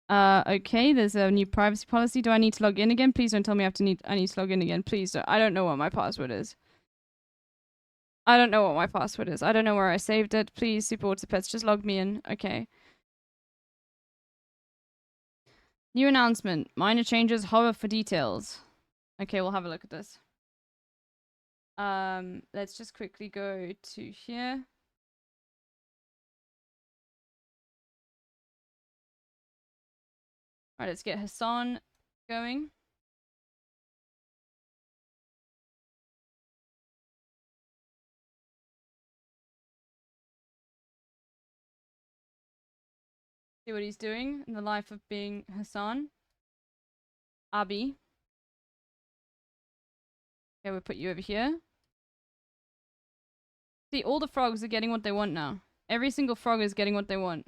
Okay, there's a new privacy policy. Do I need to log in again? Please don't tell me I need to log in again. Please don't. I don't know what my password is. I don't know what my password is. I don't know where I saved it. Please, Super Water Pets, just log me in. Okay. New announcement. Minor changes. Hover for details. Okay, we'll have a look at this. Let's just quickly go to here. Alright, let's get Hassan going. See what he's doing in the life of being Hassan. Abi. Okay, we'll put you over here. See, all the frogs are getting what they want now. Every single frog is getting what they want.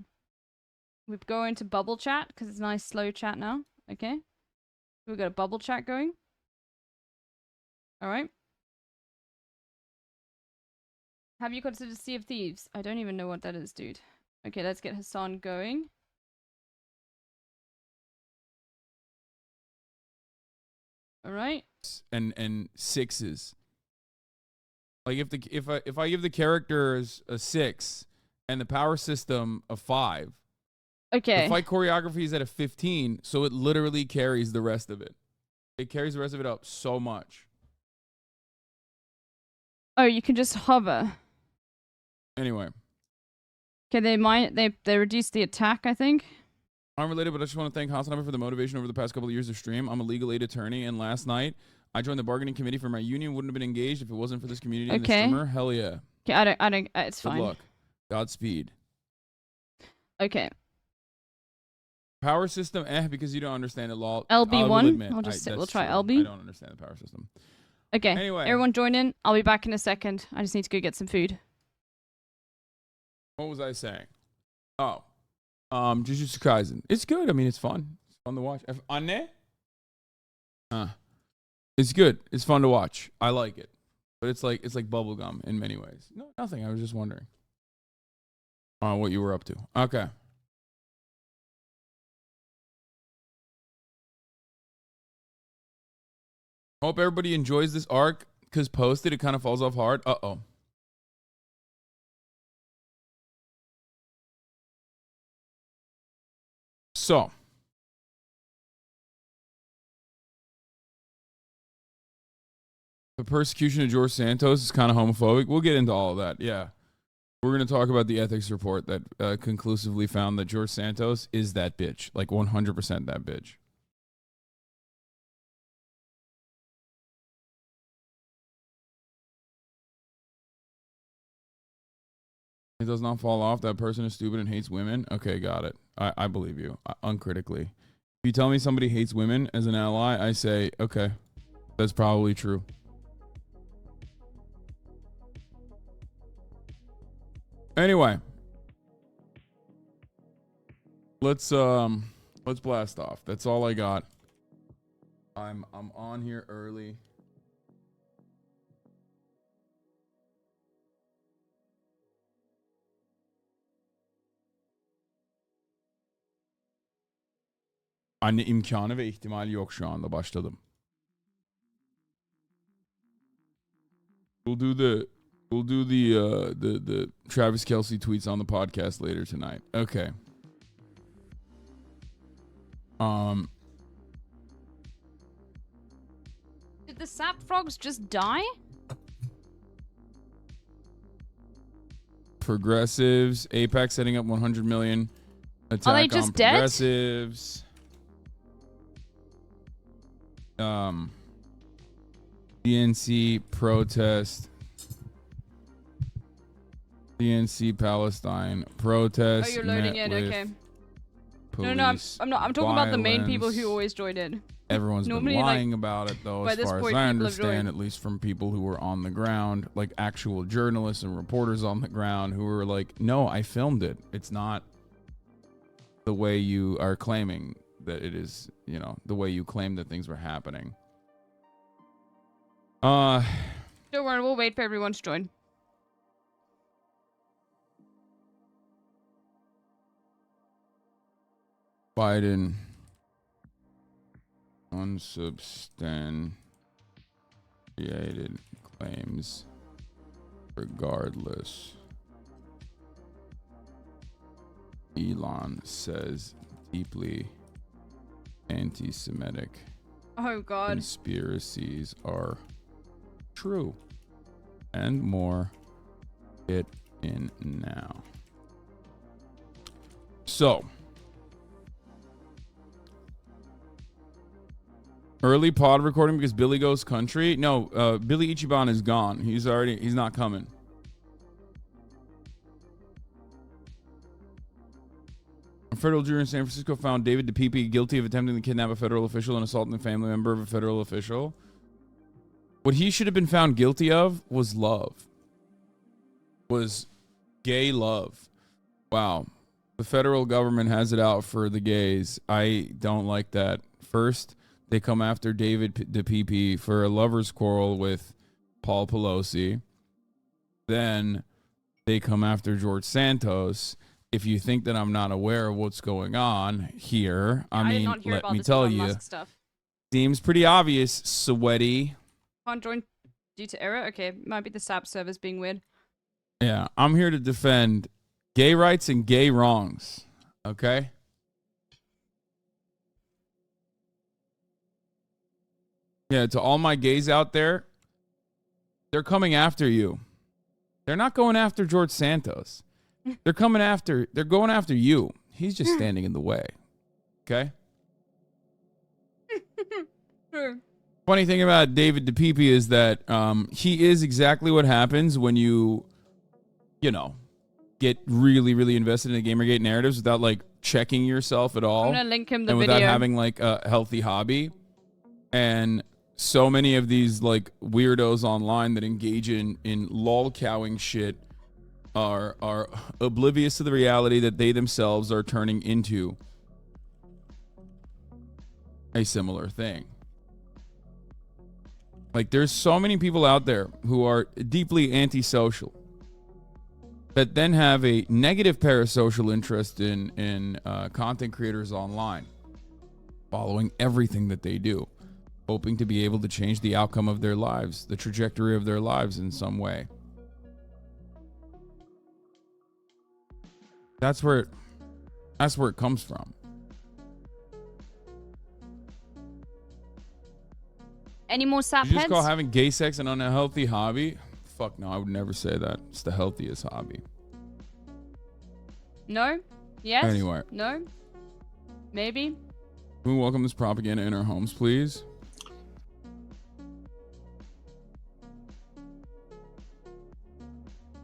We go into bubble chat, because it's a nice slow chat now. Okay. We've got a bubble chat going. Alright. Have you considered Sea of Thieves? I don't even know what that is, dude. Okay, let's get Hassan going. Alright. And sixes. Like if I give the characters a 6 and the power system a 5. Okay. The fight choreography is at a 15, so it literally carries the rest of it. It carries the rest of it up so much. Oh, you can just hover. Anyway. Okay, they reduced the attack, I think. Unrelated, but I just want to thank Hasanaba for the motivation over the past couple of years of stream. I'm a legal aid attorney, and last night I joined the bargaining committee for my union. Wouldn't have been engaged if it wasn't for this community and the streamer. Hell yeah. Okay, I don't, it's fine. Good luck. Godspeed. Okay. Power system, because you don't understand it, lol. LB1. We'll try LB. I don't understand the power system. Okay. Anyway. Everyone join in. I'll be back in a second. I just need to go get some food. What was I saying? Oh. Jujutsu Kaisen. It's good. I mean, it's fun. It's fun to watch. Anne? It's good. It's fun to watch. I like it. But it's like bubblegum in many ways. No, nothing. I was just wondering. What you were up to. Okay. Hope everybody enjoys this arc, because posted, it kind of falls off hard. Uh-oh. So. The persecution of George Santos is kind of homophobic. We'll get into all of that. Yeah. We're going to talk about the ethics report that conclusively found that George Santos is that bitch. Like 100% that bitch. It does not fall off. That person is stupid and hates women. Okay, got it. I believe you. Uncritically. If you tell me somebody hates women as an ally, I say, okay, that's probably true. Anyway. Let's blast off. That's all I got. I'm on here early. Anne imkanı ve ihtimali yok şu anda. Başladım. We'll do the Travis Kelce tweets on the podcast later tonight. Okay. Did the sap frogs just die? Progressives. Apex setting up 100 million attack Are they just on progressives. Dead? DNC protest. DNC Palestine protest. Oh, you're loading in. Okay. No, I'm not. I'm talking about the main people who always joined in. Everyone's been lying about it, though, as far as I understand, at least from people who were on the ground, like actual journalists and reporters on the ground who were like, no, I filmed it. It's not the way you are claiming that it is, you know, the way you claim that things were happening. Don't worry, we'll wait for everyone to join. Biden unsubstantiated claims regardless. Elon says deeply anti-Semitic conspiracies are true. And more. Get in now. So, early pod recording because Billy goes country. No, Billy Ichiban is gone. He's not coming. A federal jury in San Francisco found David DePipe guilty of attempting to kidnap a federal official and assaulting a family member of a federal official. What he should have been found guilty of was love. Was gay love. Wow. The federal government has it out for the gays. I don't like that. First, they come after David DePipe for a lover's quarrel with Paul Pelosi. Then they come after George Santos. If you think that I'm not aware of what's going on here, I mean, let me tell you, seems pretty obvious, sweaty. Can't join due to error? Okay, might be the SAP servers being weird. Yeah, I'm here to defend gay rights and gay wrongs, okay? Yeah, to all my gays out there, they're coming after you. They're not going after George Santos. They're going after you. He's just standing in the way, okay? Sure. Funny thing about David DePipe is that he is exactly what happens when you get really, really invested in the Gamergate narratives without like checking yourself at all. I'm gonna link him the and video. Without having like a healthy hobby. And so many of these like weirdos online that engage in lol-cowing shit are oblivious to the reality that they themselves are turning into a similar thing. Like there's so many people out there who are deeply antisocial that then have a negative parasocial interest in content creators online, following everything that they do, hoping to be able to change the outcome of their lives, the trajectory of their lives in some way. That's where it comes from. Any more sap You just heads? call having gay sex an unhealthy hobby? Fuck no, I would never say that. It's the healthiest hobby. No? Yes? Anyway. No? Maybe? Can we welcome this propaganda in our homes, please?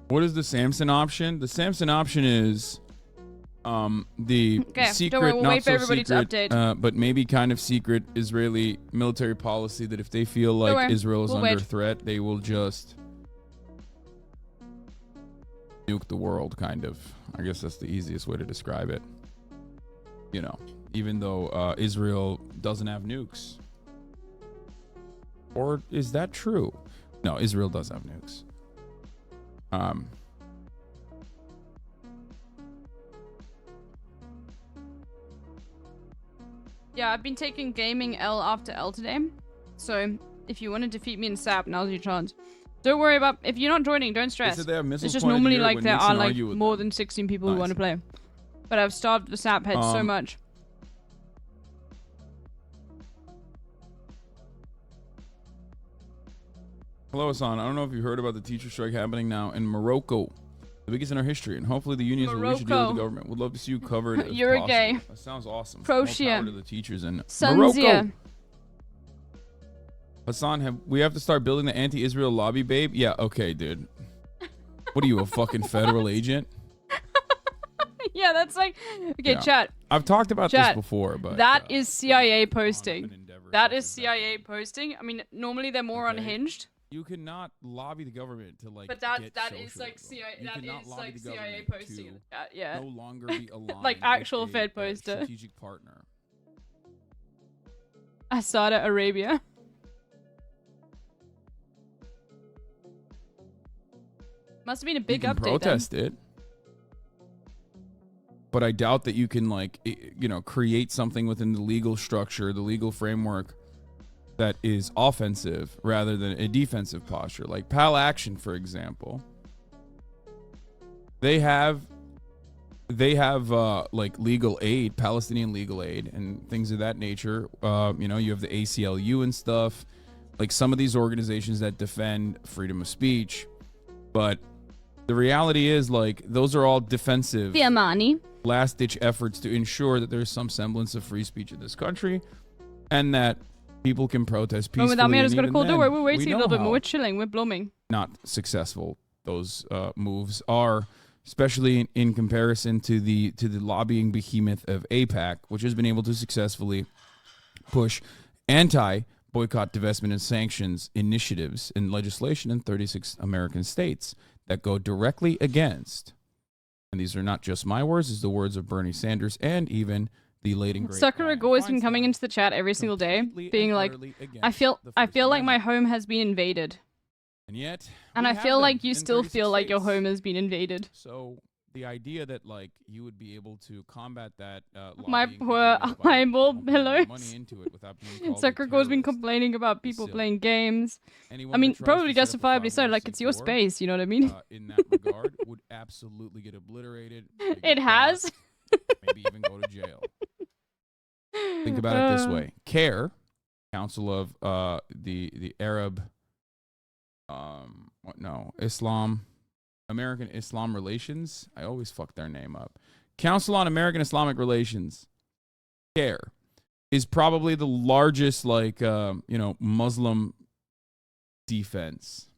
What is the Samson option? The Samson option is the secret, don't worry, we'll not wait for so everybody secret, to update. but maybe kind of secret Israeli military policy that if they feel like Israel is under threat, they will just nuke the world, kind of. I guess that's the easiest way to describe it. You know, even though Israel doesn't have nukes. Or is that true? No, Israel does have nukes. Yeah, I've been taking gaming L after L today. So if you want to defeat me in SAP, now's your chance. Don't worry about, if you're not joining, don't stress. It's just normally like there are like more than 16 people who want to play. But I've starved the SAP head so much. Hello, Hassan. I don't know if you heard about the teacher strike happening now in Morocco. The biggest in our history, and hopefully the unions will reach a deal with the government. Would love to see you covered. You're a gay. That sounds awesome. Croatia. More power to the teachers in Sunzia. Morocco. Hassan, we have to start building the anti-Israel lobby, babe? Yeah, okay, dude. What are you, a fucking federal agent? Yeah, that's like... Okay, chat. I've talked about this before, but... That is CIA posting. That is CIA posting. I mean, normally they're more unhinged. You cannot lobby the government to like. But that is like CIA. That is like CIA posting. Yeah. No longer be aligned. Like actual Fed poster. Strategic partner. Saudi Arabia. Must have been a big update. Protest it. but I doubt that you can like create something within the legal structure, the legal framework that is offensive rather than a defensive posture. Like PAL Action, for example, they have like legal aid, Palestinian legal aid, and things of that nature. You have the ACLU and stuff, like some of these organizations that defend freedom of speech. But the reality is, like, those are all defensive, last-ditch efforts to ensure that there's some semblance of free speech in this country, and that people can protest peacefully. Without me, I just got a call. Don't worry, we're waiting a little bit more. We're chilling. We're blooming. Not successful those moves are, especially in comparison to the lobbying behemoth of AIPAC, which has been able to successfully push anti-boycott, divestment, and sanctions initiatives and legislation in 36 American states that go directly against, and these are not just my words, these are the words of Bernie Sanders and even the late and great Sucker always been coming into the chat every single day, being like, I feel like my home has been invaded. And yet, and I feel like you still feel like your home has been invaded. So the idea that like you would be able to combat that my poor eyeball pillows. Sucker has been complaining about people playing games. I mean, probably justifiably so. Like, it's your space, you know what I mean? In that regard, would absolutely get obliterated. It has. Maybe even go to jail. Think about it this way: CARE, Council of the Arab, American Islam Relations. I always fuck their name up. Council on American Islamic Relations, CARE, is probably the largest Muslim defense.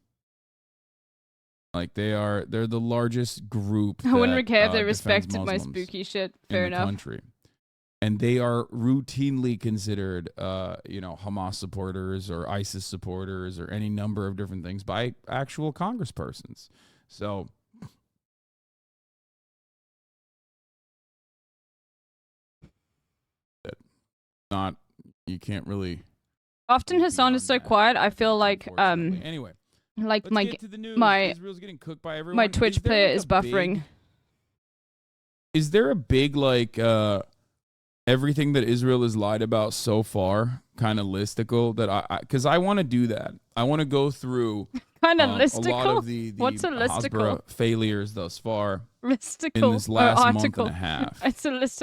Like they're the largest group. I wouldn't care if they respected my spooky shit. Fair enough. Country. And they are routinely considered, Hamas supporters or ISIS supporters or any number of different things by actual congresspersons. So, you can't really. Often Hassan is so quiet. I feel like anyway, like my Twitch player is buffering. Is there a big everything that Israel has lied about so far kind of listicle that because I want to do that. I want to go through kind of listicle. A lot of the What's a listicle? Failures thus far listicle in this last month and a half. It's a list.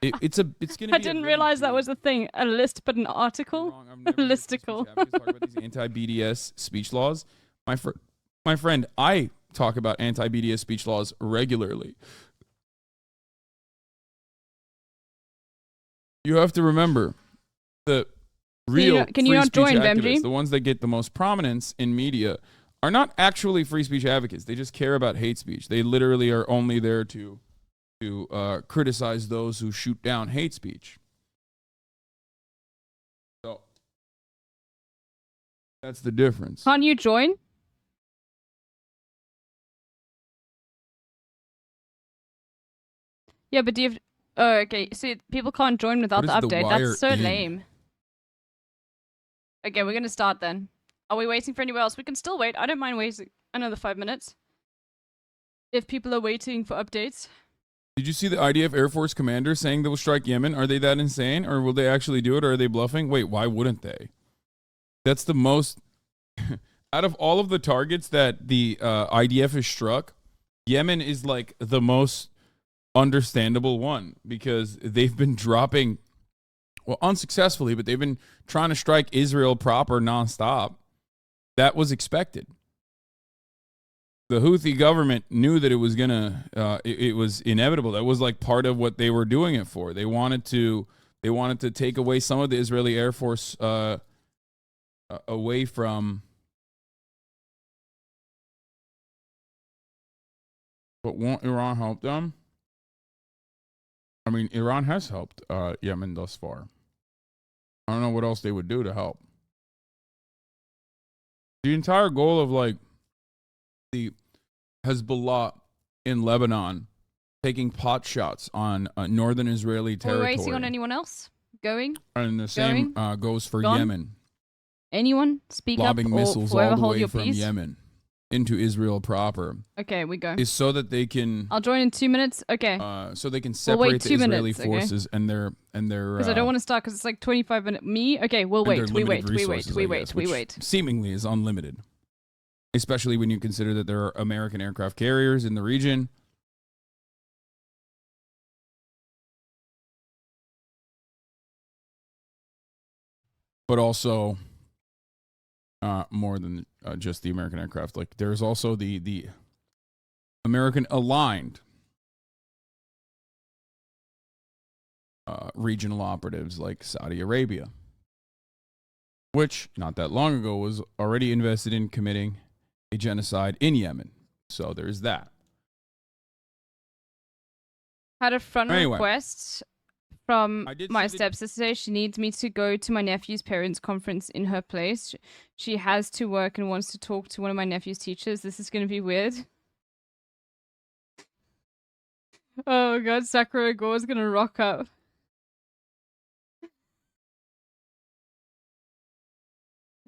It's gonna. I didn't realize that was a thing. A list, but an article. Listicle. Talk about these anti-BDS speech laws. My friend, I talk about anti-BDS speech laws regularly. You have to remember the real can you not join, Vemji? The ones that get the most prominence in media are not actually free speech advocates. They just care about hate speech. They literally are only there to criticize those who shoot down hate speech. So that's the difference. Can't you join? Yeah, but do you have... Oh, okay. See, people can't join without the update. That's so lame. Okay, we're gonna start then. Are we waiting for anyone else? We can still wait. I don't mind waiting another 5 minutes. If people are waiting for updates. Did you see the IDF Air Force commander saying they will strike Yemen? Are they that insane? Or will they actually do it? Or are they bluffing? Wait, why wouldn't they? That's the most... Out of all of the targets that the IDF has struck, Yemen is like the most understandable one because they've been dropping, well, unsuccessfully, but they've been trying to strike Israel proper nonstop. That was expected. The Houthi government knew that it was gonna, it was inevitable. That was like part of what they were doing it for. They wanted to take away some of the Israeli Air Force away from. But won't Iran help them? I mean, Iran has helped Yemen thus far. I don't know what else they would do to help. The entire goal of like the Hezbollah in Lebanon taking pot shots on northern Israeli territory. Are we waiting on anyone else going? And the same goes for Yemen. Anyone? Speak lobbing up missiles or all the hold way your from peace. Yemen. into Israel proper. Okay, we go. Is so that they can. I'll join in 2 minutes. Okay. So they can separate the Israeli forces okay. and their. Because I don't want to start because it's like 25 minutes. Me? Okay, we'll wait. We wait. Seemingly is unlimited. Especially when you consider that there are American aircraft carriers in the region. But also more than just the American aircraft. Like there's also the American aligned regional operatives like Saudi Arabia, which not that long ago was already invested in committing a genocide in Yemen. So there's that. Had a friend request from my stepsister. She needs me to go to my nephew's parents' conference in her place. She has to work and wants to talk to one of my nephew's teachers. This is going to be weird. Oh god, Sakura Gore's going to rock up.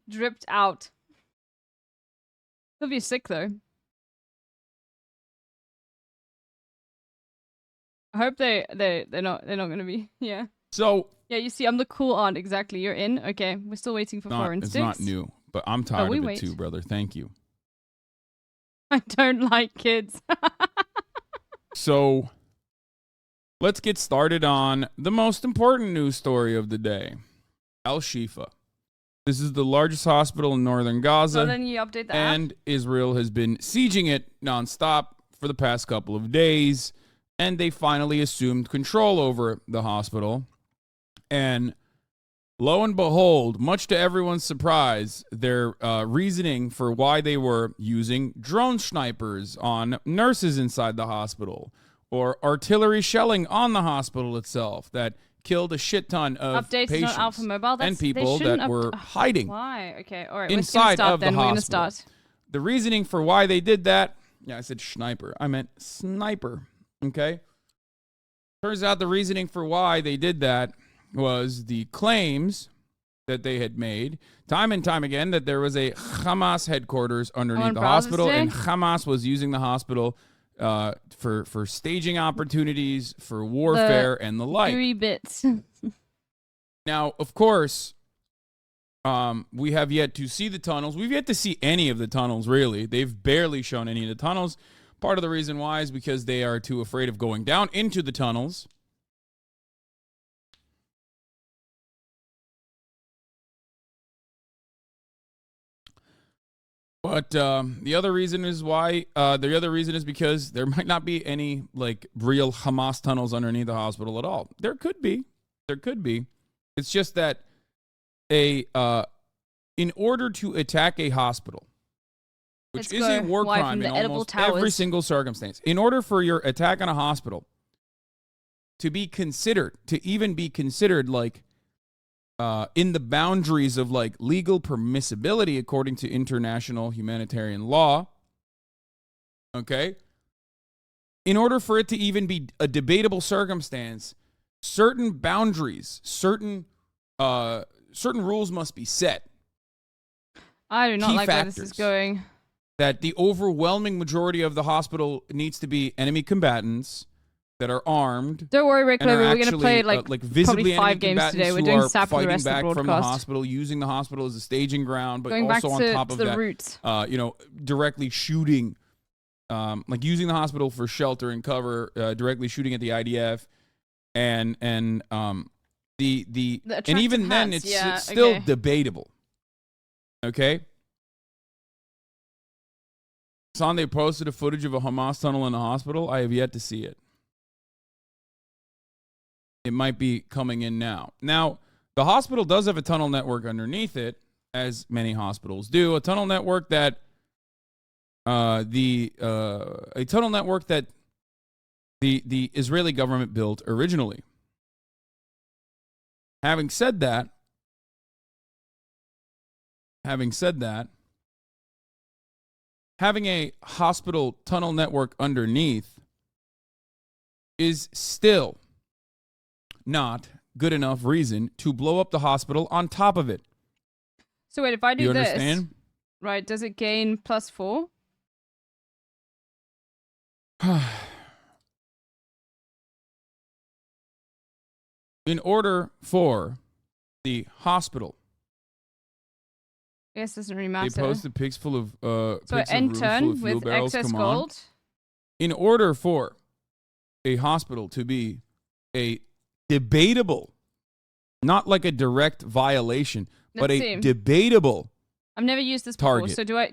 Dripped out. He'll be sick though. I hope they're not gonna be. Yeah. So yeah, you see, I'm the cool aunt. Exactly. You're in. Okay, we're still waiting for foreign sticks. It's not new, but I'm tired of it too, brother. Thank you. I don't like kids. So let's get started on the most important news story of the day. Al Shifa. This is the largest hospital in northern Gaza. So then you update the and app? Israel has been sieging it nonstop for the past couple of days. And they finally assumed control over the hospital. And lo and behold, much to everyone's surprise, their reasoning for why they were using drone snipers on nurses inside the hospital or artillery shelling on the hospital itself that killed a shit ton of patients Alpha Mobile. and people that were hiding why? Okay, all right. inside of the hospital. We're gonna start. The reasoning for why they did that, I said sniper. I meant sniper. Okay. Turns out the reasoning for why they did that was the claims that they had made time and time again that there was a Hamas headquarters underneath the hospital, and Hamas was using the hospital for staging opportunities, for warfare, and the like. 3 bits. Now, of course, we have yet to see the tunnels. We've yet to see any of the tunnels, really. They've barely shown any of the tunnels. Part of the reason why is because they are too afraid of going down into the tunnels. But the other reason is because there might not be any like real Hamas tunnels underneath the hospital at all. There could be. It's just that in order to attack a hospital, which is a war crime in almost every single circumstance. In order for your attack on a hospital to even be considered like in the boundaries of like legal permissibility according to international humanitarian law, okay? In order for it to even be a debatable circumstance, certain boundaries, certain rules must be set. I do not like where this is going. That the overwhelming majority of the hospital needs to be enemy combatants that are armed. Don't worry, Rick. We're going to play like visibly probably 5 games today. We're doing SAP for the rest of the broadcast. From the hospital, using the hospital as a staging ground, but going also back on top of the that, roots. Directly shooting, like using the hospital for shelter and cover, directly shooting at the IDF, and even then it's still debatable. Okay. Sunday posted a footage of a Hamas tunnel in the hospital. I have yet to see it. It might be coming in now. Now, the hospital does have a tunnel network underneath it, as many hospitals do. A tunnel network that the Israeli government built originally. Having said that, having a hospital tunnel network underneath is still not good enough reason to blow up the hospital on top of it. So wait, if I do this, understand? Right, does it gain +4? In order for the hospital, I guess it doesn't really matter. They posted pics full of so pics of rooms full of fuel with barrels. excess Come gold. on. In order for a hospital to be a debatable, not like a direct violation, but a debatable. I've never used this target. before, so do I?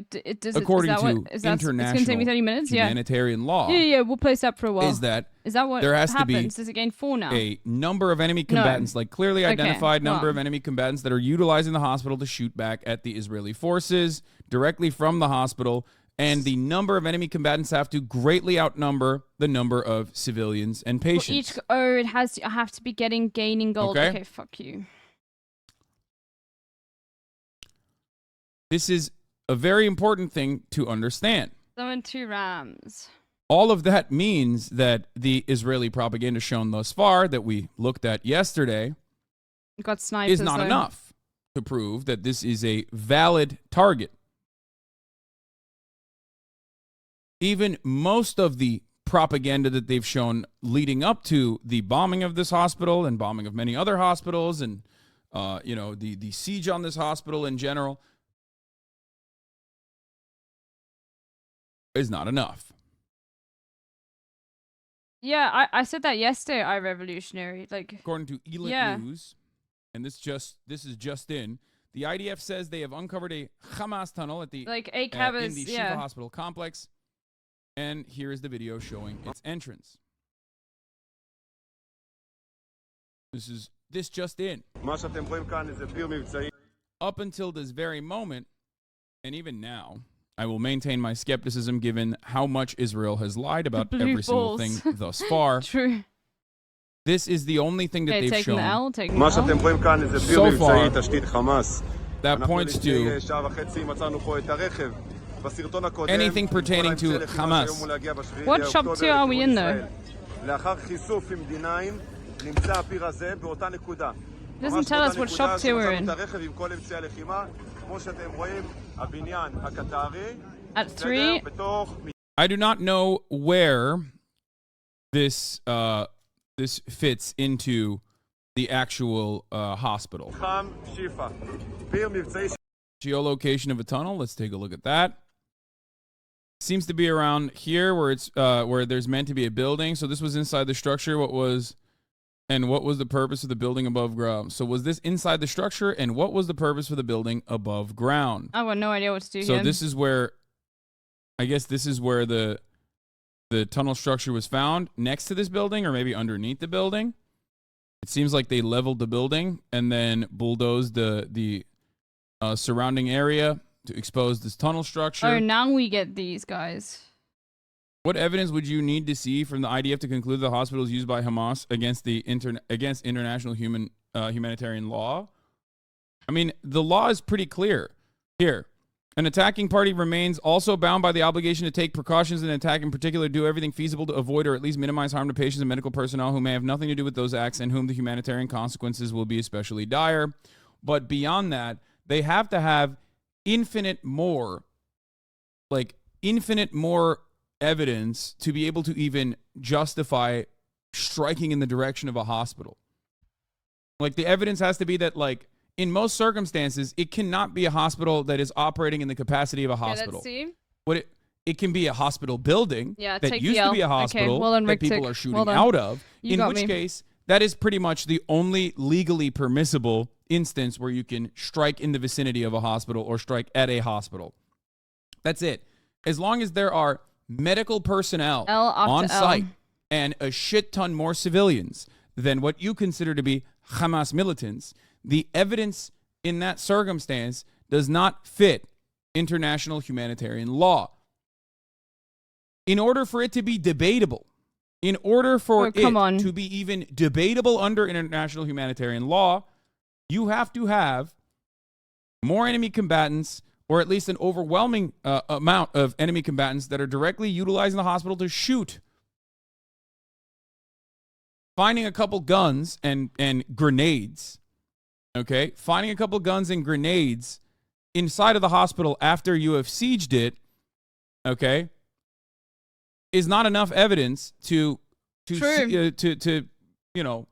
According to international it's gonna take me 30 minutes. humanitarian law, yeah, we'll place that for a while. Is that what there has happens? to be Does it gain 4 now? a number of enemy combatants, like clearly identified number of enemy combatants that are utilizing the hospital to shoot back at the Israeli forces directly from the hospital, and the number of enemy combatants have to greatly outnumber the number of civilians and patients. It has to. I have to be gaining gold. Okay, fuck you. This is a very important thing to understand. Summon 2 rams. All of that means that the Israeli propaganda shown thus far that we looked at yesterday got snipers, is not enough to prove that this is a valid target. Even most of the propaganda that they've shown leading up to the bombing of this hospital and bombing of many other hospitals and the siege on this hospital in general is not enough. Yeah, I said that yesterday. Revolutionary. According to Elite News, and this is just in, the IDF says they have uncovered a Hamas tunnel at the in the Shifa hospital complex, and here is the video showing its entrance. This just in. Up until this very moment, and even now, I will maintain my skepticism given how much Israel has lied about every single thing thus far. True. This is the only thing that they've shown so far that points to anything pertaining to Hamas. What shop 2 are we in though? It doesn't tell us what shop 2 we're in. At 3? I do not know where this fits into the actual hospital. Geolocation of a tunnel. Let's take a look at that. Seems to be around here where it's where there's meant to be a building. So this was inside the structure. What was the purpose of the building above ground? So was this inside the structure, and what was the purpose for the building above ground? I have no idea what to do here. So this is where, I guess this is where the tunnel structure was found, next to this building or maybe underneath the building. It seems like they leveled the building and then bulldozed the surrounding area to expose this tunnel structure. Oh, now we get these guys. What evidence would you need to see from the IDF to conclude the hospital is used by Hamas against international humanitarian law? I mean, the law is pretty clear here. An attacking party remains also bound by the obligation to take precautions in an attack, in particular, do everything feasible to avoid or at least minimize harm to patients and medical personnel who may have nothing to do with those acts and whom the humanitarian consequences will be especially dire. But beyond that, they have to have infinite more evidence to be able to even justify striking in the direction of a hospital. Like, the evidence has to be that, like, in most circumstances, it cannot be a hospital that is operating in the capacity of a hospital. Let's see. What it can be a hospital building that used to be a hospital that people are shooting out of, in which case that is pretty much the only legally permissible instance where you can strike in the vicinity of a hospital or strike at a hospital. That's it. As long as there are medical personnel on site and a shit ton more civilians than what you consider to be Hamas militants, the evidence in that circumstance does not fit international humanitarian law. In order for it to be debatable, in order for it to be even debatable under international humanitarian law, you have to have more enemy combatants, or at least an overwhelming amount of enemy combatants that are directly utilizing the hospital to shoot. Finding a couple guns and grenades, okay? Finding a couple guns and grenades inside of the hospital after you have sieged it, okay? is not enough evidence to you know,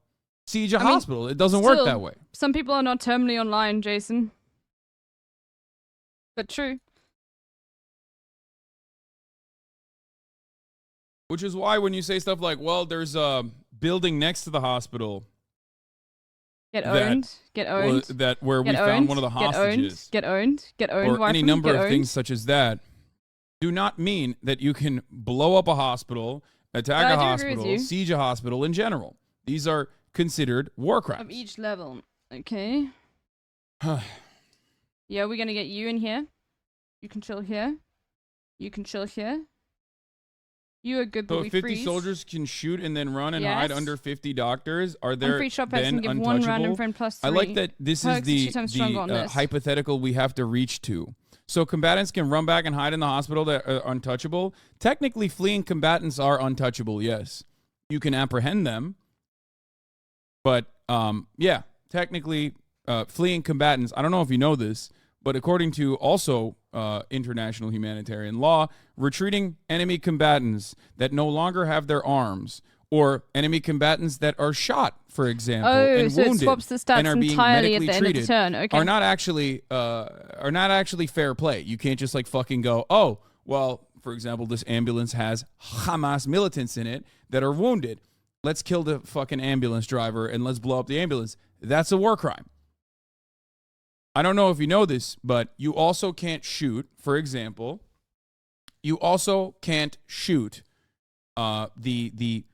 siege a hospital. It doesn't work that way. Some people are not terminally online, Jason. But true. Which is why when you say stuff like, well, there's a building next to the hospital. Get owned. Where we found one of the hostages. Get owned. Or any number of things such as that do not mean that you can blow up a hospital, attack a hospital, siege a hospital in general. These are considered war crimes. Of each level. Okay. Yeah, we're going to get you in here. You can chill here. You can chill here. You are good, but so we 50 freeze. soldiers can shoot and then run and hide under 50 doctors. Are there then give untouchable? one random friend +3. I like that this is the hypothetical we have to reach to. So combatants can run back and hide in the hospital that are untouchable. Technically, fleeing combatants are untouchable, yes. You can apprehend them. But, yeah, technically, fleeing combatants, I don't know if you know this, but according to also international humanitarian law, retreating enemy combatants that no longer have their arms, or enemy combatants that are shot, for example, and so wounded, it swaps the stats and are being entirely medically at the treated, end of the turn. Okay. are not actually fair play. You can't just like fucking go, oh, well, for example, this ambulance has Hamas militants in it that are wounded. Let's kill the fucking ambulance driver and let's blow up the ambulance. That's a war crime. I don't know if you know this, but you also can't shoot, for example, you also can't shoot the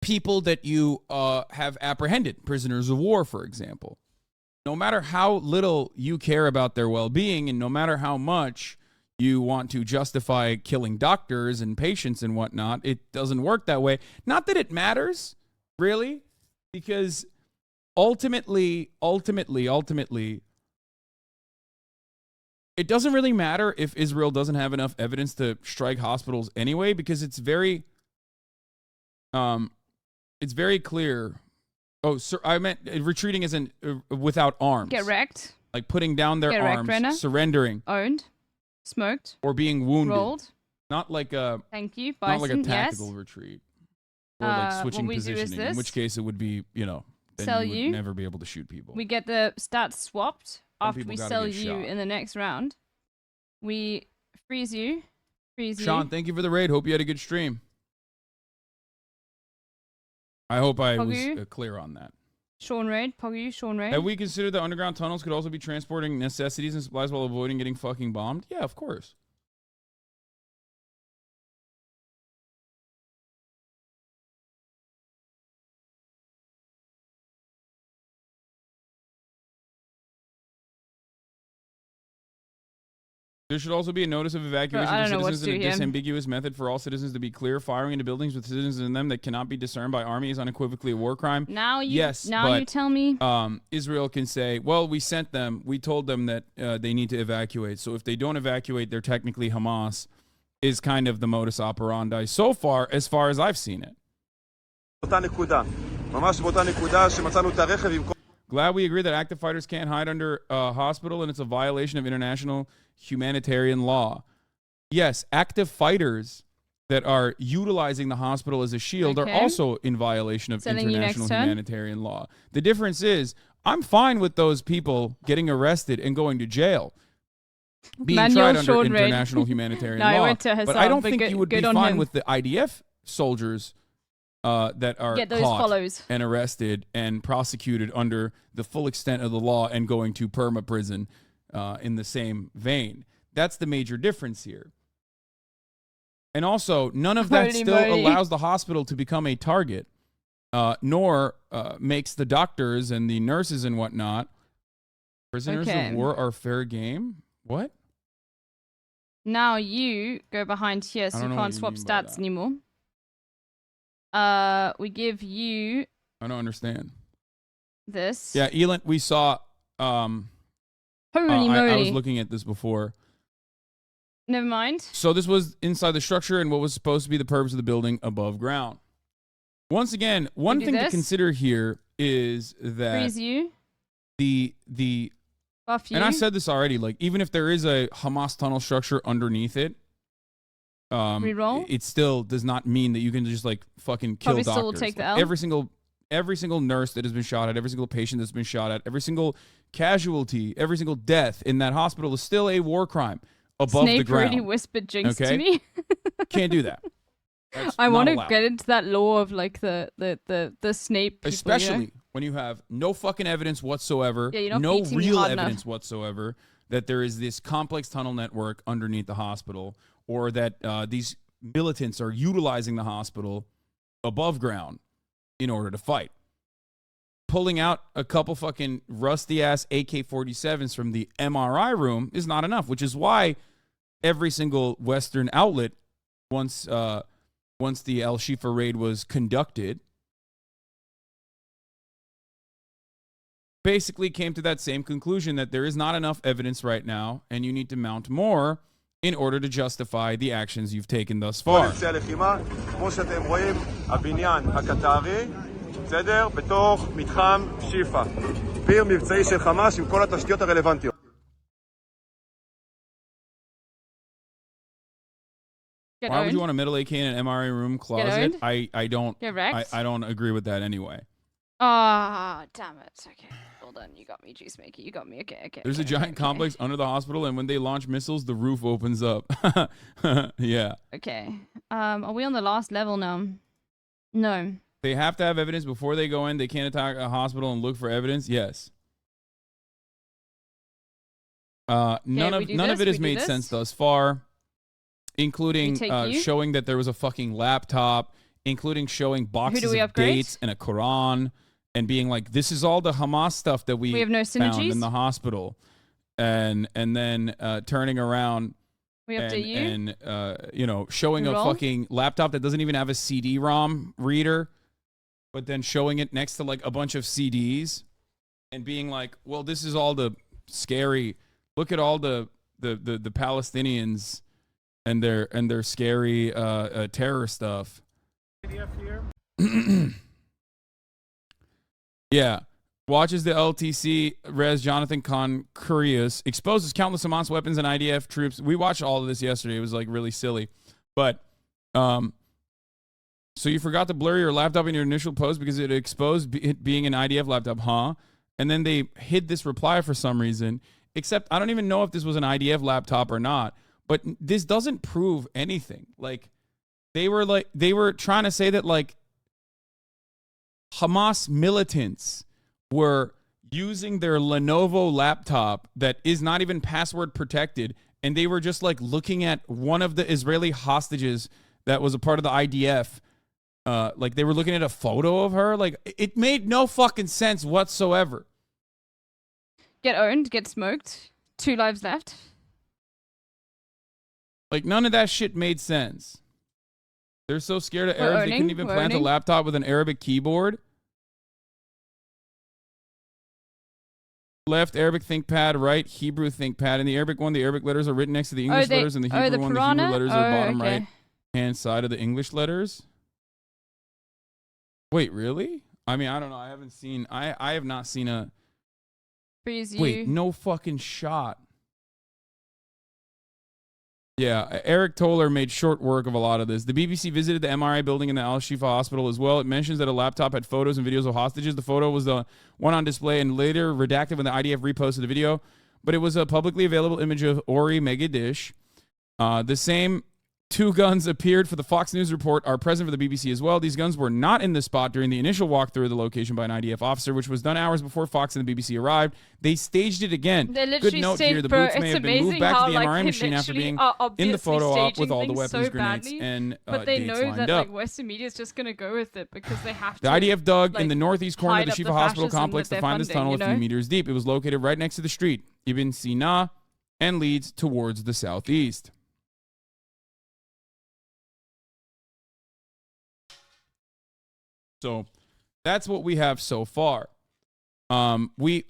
people that you have apprehended, prisoners of war, for example. No matter how little you care about their well-being and no matter how much you want to justify killing doctors and patients and whatnot, it doesn't work that way. Not that it matters, really, because ultimately, it doesn't really matter if Israel doesn't have enough evidence to strike hospitals anyway, because it's very clear. Oh, sir, I meant retreating isn't without arms. Get wrecked. Like putting down their arms, surrendering. Owned. Smoked. Or being wounded. Rolled. Not like a... Thank you, Bison. Not like a tactical retreat. Or like switching positioning, in which case it would be, you know, then you would never be able to shoot people. We get the stats swapped. After we sell you in the next round, we freeze you. Sean, thank you for the raid. Hope you had a good stream. I hope I was clear on that. Sean raid. Have we considered that underground tunnels could also be transporting necessities and supplies while avoiding getting fucking bombed? Yeah, of course. There should also be a notice of evacuation for citizens in a disambiguous method for all citizens to be clear. Firing into buildings with citizens in them that cannot be discerned by army is unequivocally a war crime. You tell me. Israel can say, well, we sent them. We told them that they need to evacuate. So if they don't evacuate, they're technically Hamas, is kind of the modus operandi so far as I've seen it. Glad we agree that active fighters can't hide under a hospital and it's a violation of international humanitarian law. Yes, active fighters that are utilizing the hospital as a shield are also in violation of international humanitarian law. The difference is I'm fine with those people getting arrested and going to jail, being tried under international humanitarian law. But I don't think you would be fine with the IDF soldiers that are caught and arrested and prosecuted under the full extent of the law and going to perma prison in the same vein. That's the major difference here. And also, none of that still allows the hospital to become a target, nor makes the doctors and the nurses and whatnot. Prisoners of war are fair game? What? Now you go behind here so you can't swap stats anymore. We give you... I don't understand. This. Yeah, Elon, we saw... Holy moly. I was looking at this before. Never mind. So this was inside the structure and what was supposed to be the purpose of the building above ground. Once again, one thing to consider here is that... Freeze you. Buff you. And I said this already, like, even if there is a Hamas tunnel structure underneath it, it still does not mean that you can just like fucking kill Probably doctors. still will take the L. Every single nurse that has been shot at, every single patient that's been shot at, every single casualty, every single death in that hospital is still a war crime above Snape the ground. really whispered jinx okay? to me. Can't do that. I want to get into that law of like the Snape people, especially when you have no fucking evidence whatsoever, no real evidence whatsoever that there is this complex tunnel network underneath the hospital, or that these militants are utilizing the hospital above ground in order to fight. Pulling out a couple fucking rusty-ass AK-47s from the MRI room is not enough, which is why every single Western outlet, once the Al Shifa raid was conducted, basically came to that same conclusion, that there is not enough evidence right now, and you need to mount more in order to justify the actions you've taken thus far. בסדר? בתוך מתחם שיפה. פיר מבצעי של חמאס עם כל התשתיות הרלוונטיות. Why would you want a middle AK in an MRI room closet? I don't agree with that anyway. Ah, damn it. Okay. Hold on. You got me, Juice Maker. You got me. Okay. There's a giant complex under the hospital, and when they launch missiles, the roof opens up. Yeah. Okay. Are we on the last level now? No. They have to have evidence before they go in. They can't attack a hospital and look for evidence. Yes. None of it has made sense thus far, including showing that there was a fucking laptop, including showing boxes of dates and a Quran, and being like, this is all the Hamas stuff that we have no found in the hospital, and then turning around. We update and showing a fucking laptop that doesn't even have a CD-ROM reader, but then showing it next to like a bunch of CDs and being like, well, this is all the scary, look at all the Palestinians and their scary terror stuff. Yeah. Watches the LTC Res Jonathan Khan Curious exposes countless Hamas weapons and IDF troops. We watched all of this yesterday. It was like really silly. But so you forgot to blur your laptop in your initial post because it exposed it being an IDF laptop, huh? And then they hid this reply for some reason. Except I don't even know if this was an IDF laptop or not. But this doesn't prove anything. Like they were trying to say that like Hamas militants were using their Lenovo laptop that is not even password protected, and they were just like looking at one of the Israeli hostages that was a part of the IDF. Like they were looking at a photo of her. Like it made no fucking sense whatsoever. Get owned, get smoked. 2 lives left. Like none of that shit made sense. They're so scared of Arabs they couldn't even plant a laptop with an Arabic keyboard. Left Arabic ThinkPad, right Hebrew ThinkPad. In the Arabic one, the Arabic letters are written next to the English letters, and the Hebrew one, the Hebrew letters are bottom right hand side of the English letters. Wait, really? I mean, I don't know. I haven't seen. I have not seen a. Freeze you. Wait, no fucking shot. Yeah, Eric Toller made short work of a lot of this. The BBC visited the MRI building in the Al Shifa hospital as well. It mentions that a laptop had photos and videos of hostages. The photo was the one on display and later redacted when the IDF reposted the video. But it was a publicly available image of Ori Megiddish. The same 2 guns appeared for the Fox News report are present for the BBC as well. These guns were not in the spot during the initial walkthrough of the location by an IDF officer, which was done hours before Fox and the BBC arrived. They staged it again. Good note here. The boots may have been moved back to the MRI machine after being in the photo op with all the weapons, grenades, and but they dates know lined that up. like Western media is just going to go with it because they have to. The IDF dug in the northeast corner of the hide up Shifa Hospital fascism complex that to find they're this tunnel funding, a few meters deep. It was located right next to the street, Ibn Sina, and leads towards the southeast. So that's what we have so far. We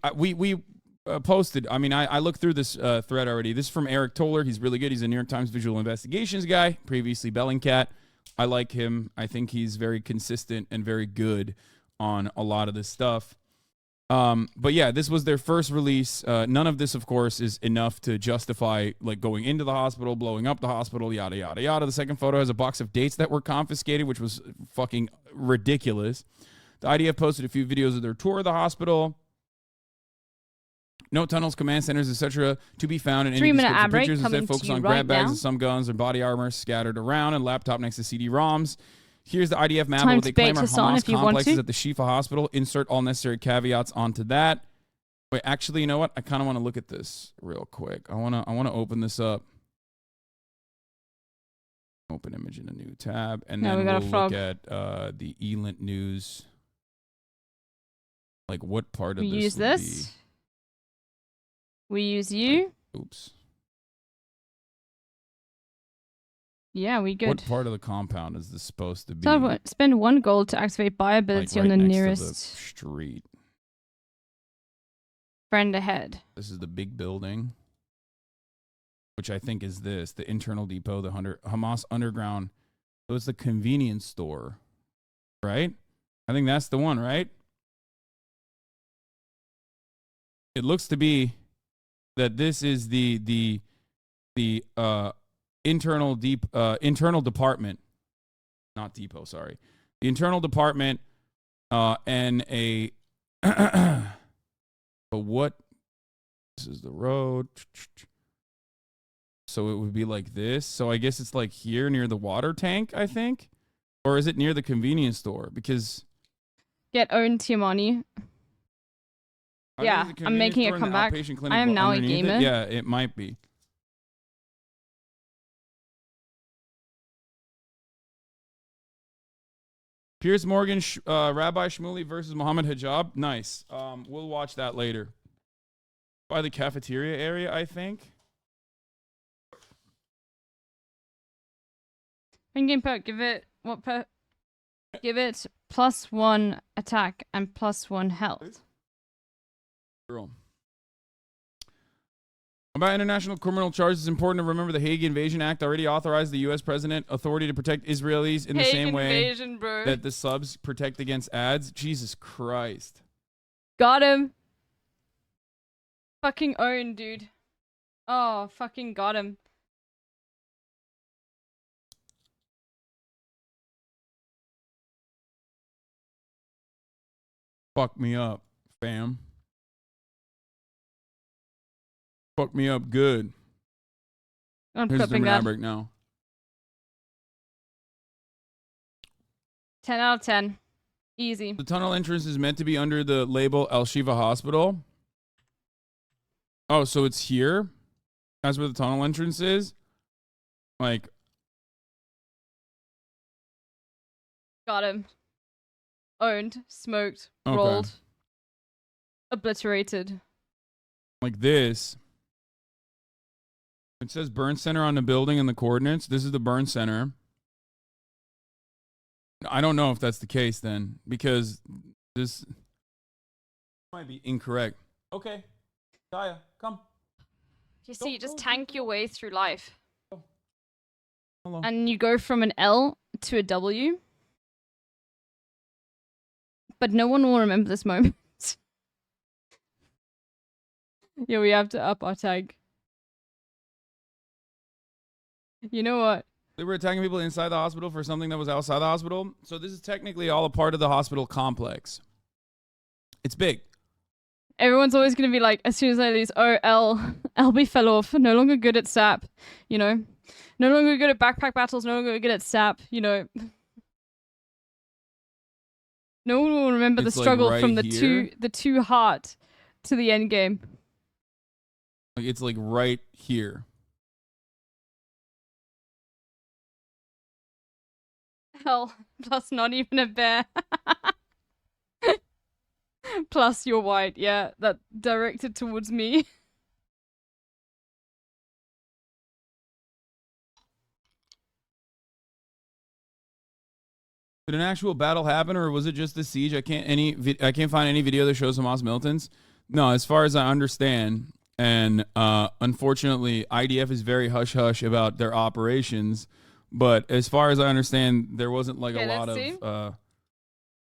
posted. I mean, I looked through this thread already. This is from Eric Toller. He's really good. He's a New York Times visual investigations guy, previously Bellingcat. I like him. I think he's very consistent and very good on a lot of this stuff. But yeah, this was their first release. None of this, of course, is enough to justify like going into the hospital, blowing up the hospital, yada, yada, yada. The second photo has a box of dates that were confiscated, which was fucking ridiculous. The IDF posted a few videos of their tour of the hospital. No tunnels, command centers, etc. to be found in any description pictures. Instead, focus on grab bags and some guns and body armor scattered around and laptop next to CD-ROMs. Here's the IDF map of what they claim are Hamas complexes at the Shifa Hospital. Insert all necessary caveats onto that. Wait, actually, you know what? I kind of want to look at this real quick. I want to open this up. Open image in a new tab, and then we'll look at the ELINT news. Like, what part of this? We use this. We use you. Oops. Yeah, we good. What part of the compound is this supposed to be? So spend 1 gold to activate buy ability like right on the next nearest to the street. Friend ahead. This is the big building, which I think is this, the internal depot, the Hamas underground. So it's the convenience store, right? I think that's the one, right? It looks to be that this is the internal department, not depot, sorry. The internal department and a but what, this is the road. So it would be like this. So I guess it's like here near the water tank, I think. Or is it near the convenience store? Because get owned, Tiamani. Yeah, I'm making a comeback. I am now a gamer. Yeah, it might be. Piers Morgan, Rabbi Shmuley versus Mohammed Hijab. Nice. We'll watch that later. By the cafeteria area, I think. In-game perk, give it what perk? Give it +1 attack and +1 health. Girl. About international criminal charges, it's important to remember the Hague Invasion Act already authorized the U.S. president authority to protect Israelis in the same way that the subs protect against ads. Jesus Christ. Got him. Fucking owned, dude. Oh, fucking got him. Fuck me up, fam. Fuck me up good. I'm Here's the that. break now. 10 out of 10. Easy. The tunnel entrance is meant to be under the label Al Shifa Hospital. Oh, so it's here? That's where the tunnel entrance is? Like. Got him. Owned. Smoked. Rolled. Obliterated. Like this. It says burn center on the building and the coordinates. This is the burn center. I don't know if that's the case then, because this might be incorrect. Okay. Kaya, come. You see, you just tank your way through life. Hello. And you go from an L to a W. But no one will remember this moment. Yeah, we have to up our tag. You know what? They were attacking people inside the hospital for something that was outside the hospital. So this is technically all a part of the hospital complex. It's big. Everyone's always going to be like, as soon as I lose, oh, LB fell off. No longer good at SAP, you know? No longer good at backpack battles. No longer good at SAP, you know? No one will remember the struggle like right from the two heart to the end game. Like it's like right here. Hell, plus not even a bear. Plus you're white, yeah, that directed towards me. Did an actual battle happen, or was it just the siege? I can't find any video that shows Hamas militants. No, as far as I understand, and unfortunately, IDF is very hush hush about their operations. But as far as I understand, there wasn't like a lot of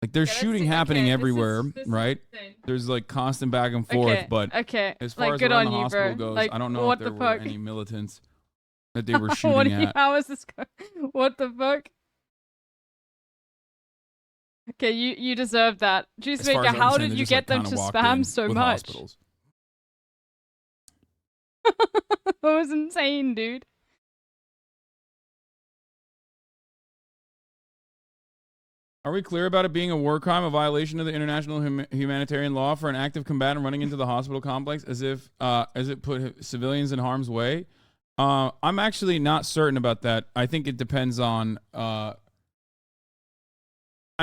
Like there's shooting happening everywhere, right? Insane. There's like constant back and forth, but as far as around the hospital goes, I don't know if there were any militants that they were shooting at. How is this going? What the fuck? Okay, you deserve that. Juice Maker, how did you get them to spam so much? That was insane, dude. Are we clear about it being a war crime, a violation of the international humanitarian law for an active combatant running into the hospital complex as it put civilians in harm's way? I'm actually not certain about that. I think it depends on. I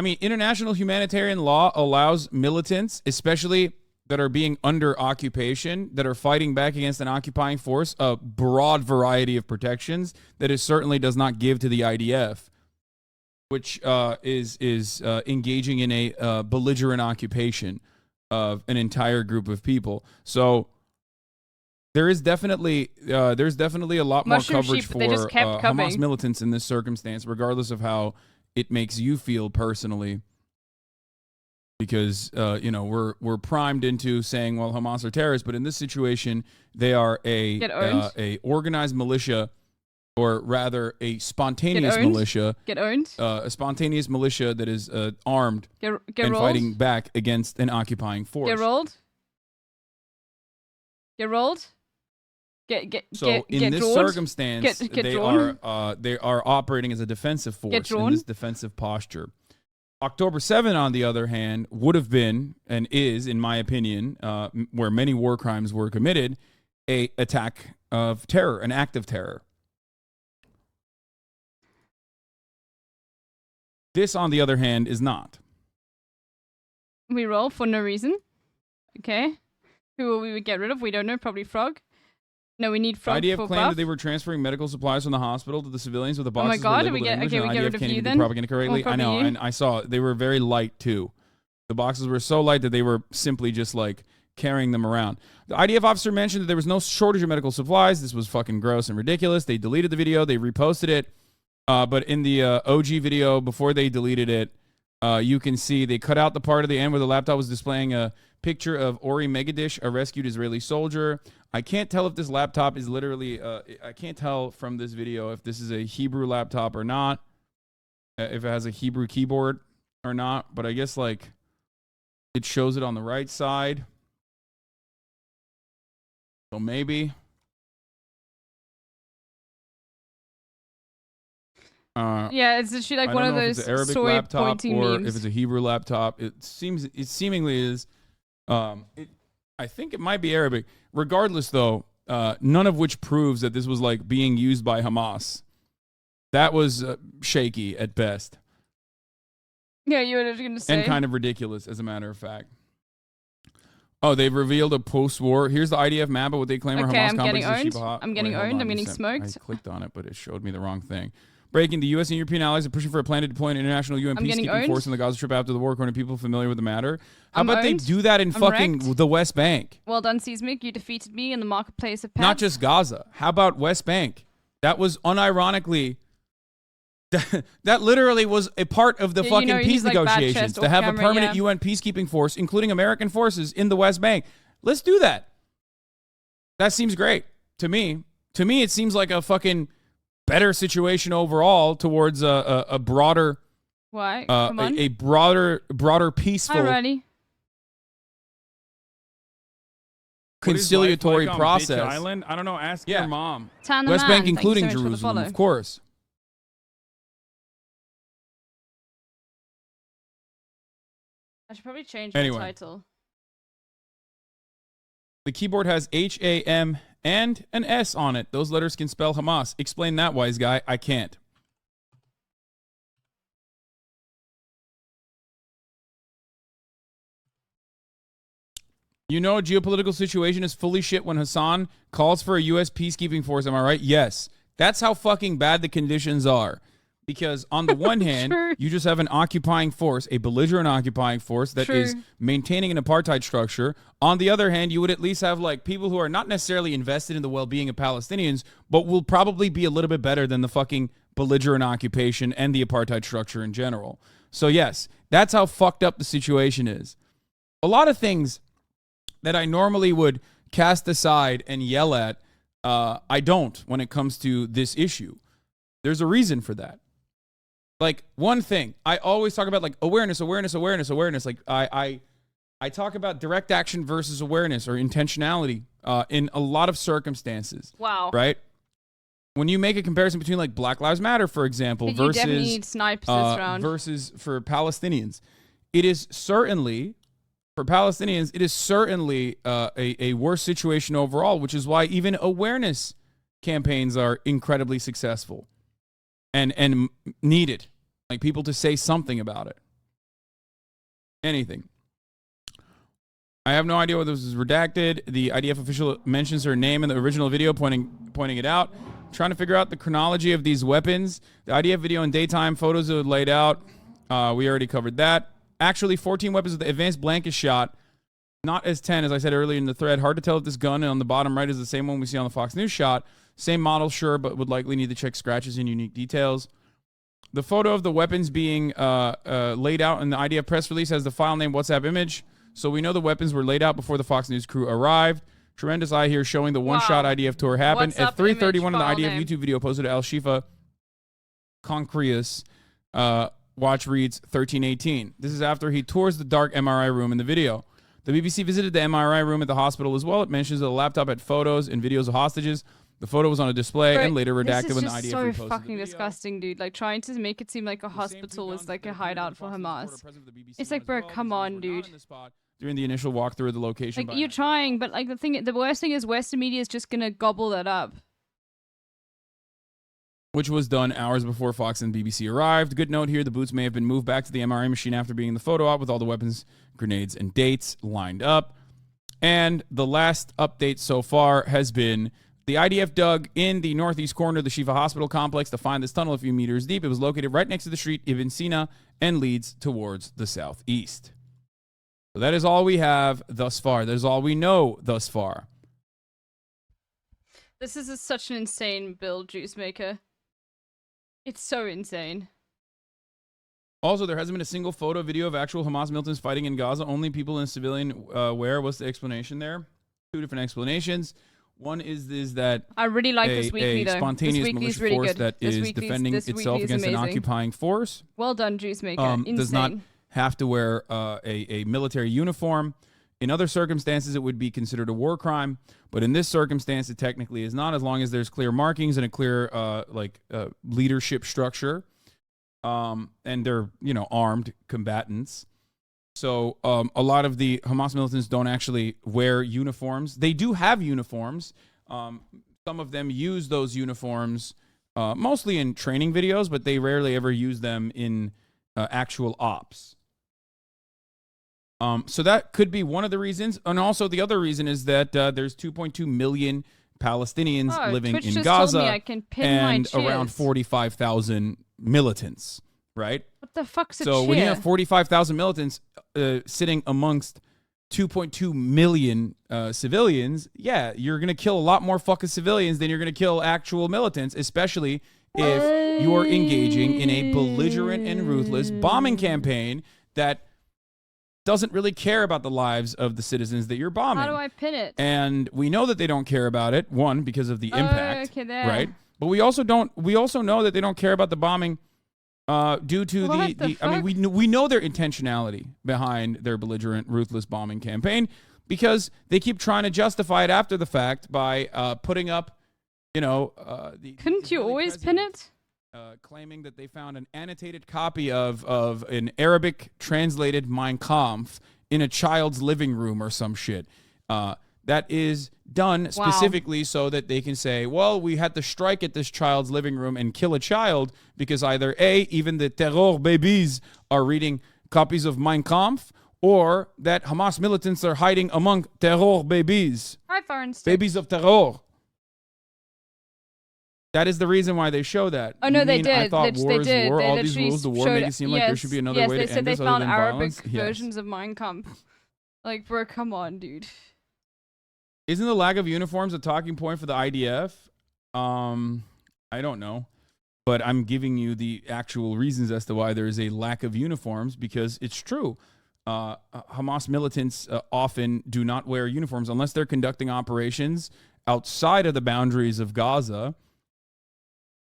mean, international humanitarian law allows militants, especially that are being under occupation, that are fighting back against an occupying force, a broad variety of protections that it certainly does not give to the IDF, which is engaging in a belligerent occupation of an entire group of people. So there's definitely a lot more coverage for Hamas militants in this circumstance, regardless of how it makes you feel personally. Because we're primed into saying, well, Hamas are terrorists, but in this situation, they are a organized militia. Or rather, a spontaneous militia. Get owned. A spontaneous militia that is armed and fighting back against an occupying force. Get rolled. Get rolled. In this circumstance, they are operating as a defensive force in this defensive posture. October 7, on the other hand, would have been and is, in my opinion, where many war crimes were committed, an attack of terror, an act of terror. This, on the other hand, is not. We roll for no reason. Okay. Who will we get rid of? We don't know. Probably Frog. No, we need Frog. IDF claimed that they were transferring medical supplies from the hospital to the civilians with the boxes. Oh my god, we get rid of you then? Propaganda correctly. I know, and I saw they were very light too. The boxes were so light that they were simply just like carrying them around. The IDF officer mentioned that there was no shortage of medical supplies. This was fucking gross and ridiculous. They deleted the video. They reposted it. But in the OG video, before they deleted it, you can see they cut out the part of the end where the laptop was displaying a picture of Ori Megadish, a rescued Israeli soldier. I can't tell if this laptop is literally, I can't tell from this video if this is a Hebrew laptop or not, if it has a Hebrew keyboard or not, but I guess like it shows it on the right side. So maybe. Yeah, it's actually like one of those story pointing memes. If it's a Hebrew laptop, it seemingly is. I think it might be Arabic. Regardless, though, none of which proves that this was like being used by Hamas. That was shaky at best. Yeah, you were going to say. And kind of ridiculous, as a matter of fact. Oh, they've revealed a post-war. Here's the IDF map of what they claim are Hamas complexes. I'm getting owned. I'm getting smoked. I clicked on it, but it showed me the wrong thing. Breaking, the U.S. and European allies are pushing for a plan to deploy an international UN peacekeeping force in the Gaza Strip after the war, according to people familiar with the matter. How about they do that in fucking the West Bank? Well done, Seismic. You defeated me in the marketplace of pets. Not just Gaza. How about West Bank? That was unironically... that literally was a part of the fucking peace negotiations, to have a permanent UN peacekeeping force, including American forces, in the West Bank. Let's do that. That seems great to me. To me, it seems like a fucking better situation overall towards a broader, Come on. a broader peaceful, conciliatory process. Island? I don't know. Ask your mom. West Bank, including Jerusalem, of course. I should probably change my title. The keyboard has H-A-M and an S on it. Those letters can spell Hamas. Explain that, wise guy. I can't. You know, a geopolitical situation is fully shit when Hassan calls for a U.S. peacekeeping force. Am I right? Yes. That's how fucking bad the conditions are. Because on the one hand, you just have an occupying force, a belligerent occupying force that is maintaining an apartheid structure. On the other hand, you would at least have like people who are not necessarily invested in the well-being of Palestinians, but will probably be a little bit better than the fucking belligerent occupation and the apartheid structure in general. So yes, that's how fucked up the situation is. A lot of things that I normally would cast aside and yell at, I don't when it comes to this issue. There's a reason for that. Like, one thing, I always talk about, like, awareness. Like, I talk about direct action versus awareness or intentionality in a lot of circumstances. Wow. Right? When you make a comparison between, like, Black Lives Matter, for example, you definitely need snipes this round. versus for Palestinians, it is certainly, for Palestinians, it is certainly a worse situation overall, which is why even awareness campaigns are incredibly successful and needed. Like, people to say something about it. Anything. I have no idea whether this is redacted. The IDF official mentions her name in the original video, pointing it out. I'm trying to figure out the chronology of these weapons. The IDF video in daytime, photos are laid out. We already covered that. Actually, 14 weapons with the advanced blanket shot. Not as 10, as I said earlier in the thread. Hard to tell if this gun on the bottom right is the same one we see on the Fox News shot. Same model, sure, but would likely need to check scratches and unique details. The photo of the weapons being laid out in the IDF press release has the file name WhatsApp image. So we know the weapons were laid out before the Fox News crew arrived. Tremendous eye here showing the one-shot IDF tour happened. At 3:31 in the IDF YouTube video posted to Al Shifa Concreus, watch reads 1318. This is after he tours the dark MRI room in the video. The BBC visited the MRI room at the hospital as well. It mentions that the laptop had photos and videos of hostages. The photo was on a display and later redacted when the IDF reposted the video. This is so fucking disgusting, dude. Like, trying to make it seem like a hospital was like a hideout for Hamas. It's like, bro, come on, dude. During the initial walkthrough of the location. Like, you're trying, but like the worst thing is Western media is just gonna gobble that up. Which was done hours before Fox and BBC arrived. Good note here, the boots may have been moved back to the MRI machine after being in the photo op with all the weapons, grenades, and dates lined up. And the last update so far has been the IDF dug in the northeast corner of the Shifa Hospital complex to find this tunnel a few meters deep. It was located right next to the street Ibn Sina and leads towards the southeast. So that is all we have thus far. That is all we know thus far. This is such an insane build, Juice Maker. It's so insane. Also, there hasn't been a single photo video of actual Hamas militants fighting in Gaza. Only people in civilian wear. What's the explanation there? Two different explanations. One is that I really like this weekly, though. Spontaneous militia really force good. that is defending itself against an occupying force. Well done, Juice Maker. Insane. Does not have to wear a military uniform. In other circumstances, it would be considered a war crime. But in this circumstance, it technically is not, as long as there's clear markings and a clear leadership structure. And they're, armed combatants. So a lot of the Hamas militants don't actually wear uniforms. They do have uniforms. Some of them use those uniforms mostly in training videos, but they rarely ever use them in actual ops. So that could be one of the reasons. And also the other reason is that there's 2.2 million Palestinians living Twitch in just Gaza told me I can pin and my around 45,000 militants, right? What the fuck's a So when you have 45,000 militants sitting amongst 2.2 million civilians, yeah, you're going to kill a lot more fucking civilians than you're going to kill actual militants, especially if you are engaging in a belligerent and ruthless bombing campaign that doesn't really care about the lives of the citizens that you're bombing. How do I pin it? And we know that they don't care about it, one, because of the impact, right? But we also know that they don't care about the bombing due to we know their intentionality behind their belligerent, ruthless bombing campaign, because they keep trying to justify it after the fact by putting up, Couldn't you always pin it? Claiming that they found an annotated copy of an Arabic translated Mein Kampf in a child's living room or some shit. That is done specifically so that they can say, well, we had to strike at this child's living room and kill a child because either A, even the terror babies are reading copies of Mein Kampf, or that Hamas militants are hiding among terror babies. Hi, Farnstein. Babies of terror. That is the reason why they show that. Oh, no, they did. I thought they did. All these rules, the war make it seem like there should be another way to end this other than violence. Yes, they said they found Arabic versions of Mein Kampf. Like, bro, come on, dude. Isn't the lack of uniforms a talking point for the IDF? I don't know. But I'm giving you the actual reasons as to why there is a lack of uniforms, because it's true. Hamas militants often do not wear uniforms unless they're conducting operations outside of the boundaries of Gaza.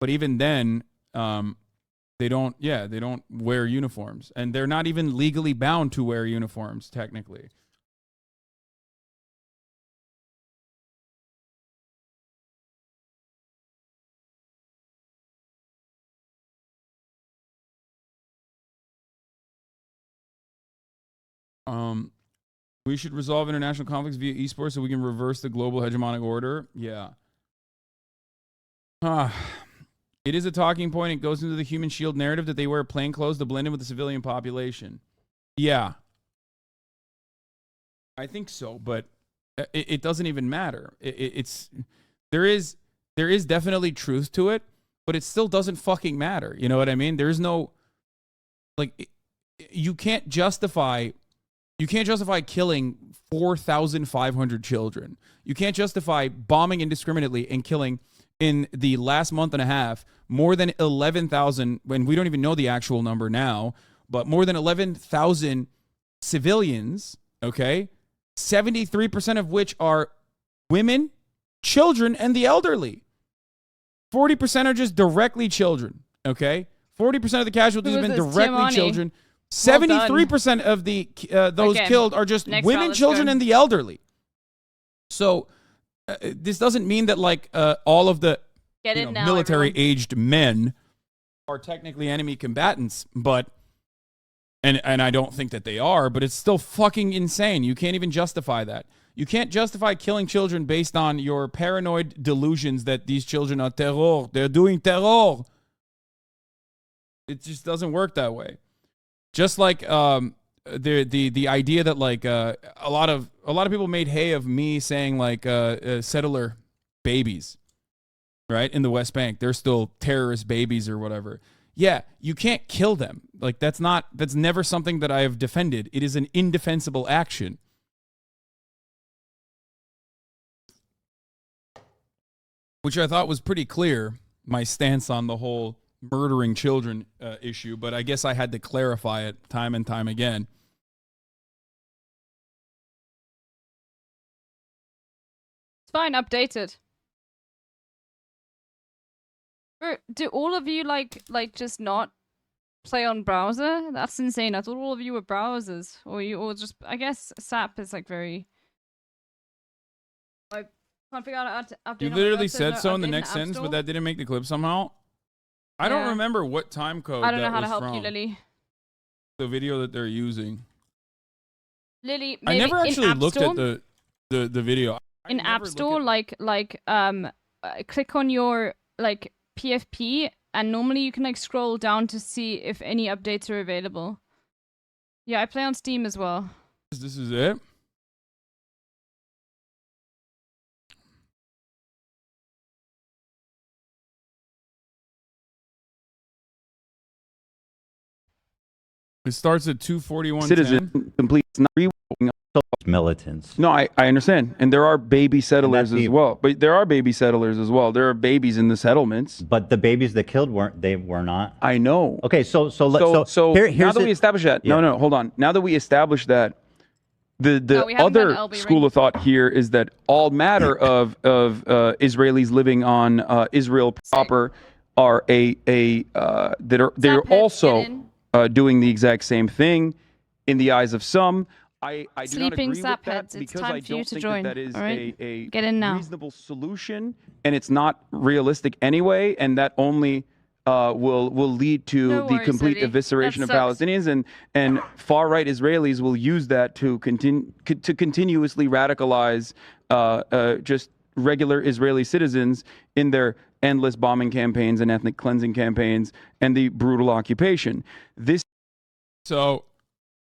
But even then, they don't wear uniforms, and they're not even legally bound to wear uniforms technically. We should resolve international conflicts via esports so we can reverse the global hegemonic order. Yeah. It is a talking point. It goes into the human shield narrative that they wear plain clothes to blend in with the civilian population. Yeah. I think so, but it doesn't even matter. There is definitely truth to it, but it still doesn't fucking matter. You know what I mean? There's no, like, you can't justify killing 4,500 children. You can't justify bombing indiscriminately and killing, in the last month and a half, more than 11,000, when we don't even know the actual number now, but more than 11,000 civilians, okay? 73% of which are women, children, and the elderly. 40% are just directly children, okay? 40% of the casualties have been directly children. 73% of the those killed are just women, children, and the elderly. So this doesn't mean that like all of the military-aged men are technically enemy combatants, but and I don't think that they are, but it's still fucking insane. You can't even justify that. You can't justify killing children based on your paranoid delusions that these children are terror. They're doing terror. It just doesn't work that way. Just like the idea that like a lot of people made hay of me saying like settler babies, right, in the West Bank, they're still terrorist babies or whatever. Yeah, you can't kill them. Like that's never something that I have defended. It is an indefensible action. Which I thought was pretty clear, my stance on the whole murdering children issue, but I guess I had to clarify it time and time again. It's fine, updated. Do all of you like just not play on browser? That's insane. I thought all of you were browsers, or just, I guess SAP is like very. I can't figure out how to update. You literally said so in the next sentence, but that didn't make the clip somehow. I don't remember what time code. I don't know how to help you, Lily. The video that they're using. Lily, maybe I never actually looked Store, at the video. In App Store, click on your like PFP, and normally you can like scroll down to see if any updates are available. Yeah, I play on Steam as well. This is it. It starts at 2:41. Citizen completes not militants. No, I understand. And there are baby settlers as well. But there are baby settlers as well. There are babies in the settlements. But the babies that killed were not. I know. Okay, so here's now that we established that. Yeah. No, hold on. Now that we established that, the other school of thought here is that all matter of Israelis living on Israel proper are they're also doing the exact same thing in the eyes of some. I do not agree with that because I don't think that is a reasonable solution, and it's not realistic anyway, and that only will lead to the complete evisceration of Palestinians, and far-right Israelis will use that to continuously radicalize just regular Israeli citizens in their endless bombing campaigns and ethnic cleansing campaigns and the brutal occupation. This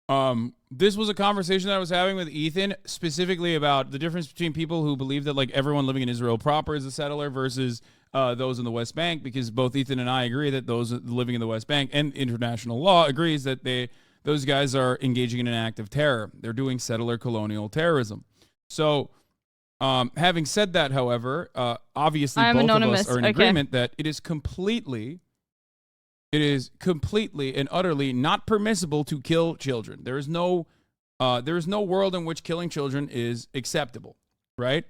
was a conversation that I was having with Ethan, specifically about the difference between people who believe that like everyone living in Israel proper is a settler versus those in the West Bank, because both Ethan and I agree that those living in the West Bank, and international law agrees that those guys are engaging in an act of terror. They're doing settler colonial terrorism. So having said that, however, obviously both of us are in agreement that it is completely It is completely and utterly not permissible to kill children. There is no world in which killing children is acceptable, right?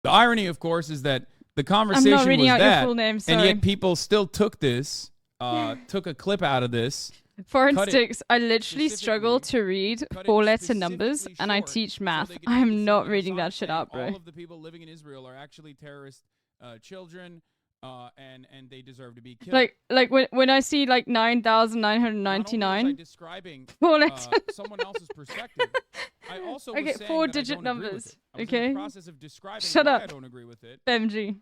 The irony, of course, is that the conversation I'm not reading was out that, your full name, sorry. and yet people still took this, took a clip out of this. For instance, I literally struggle to read 4-letter numbers, and I teach math. I'm not reading that shit out, bro. All of the people living in Israel are actually terrorist children. And they deserve to be killed. Like when I see like 9,999 describing 4 letters. someone else's perspective. I also okay, 4-digit numbers. Okay. In the process of describing Shut why up. I don't agree with it. BMG.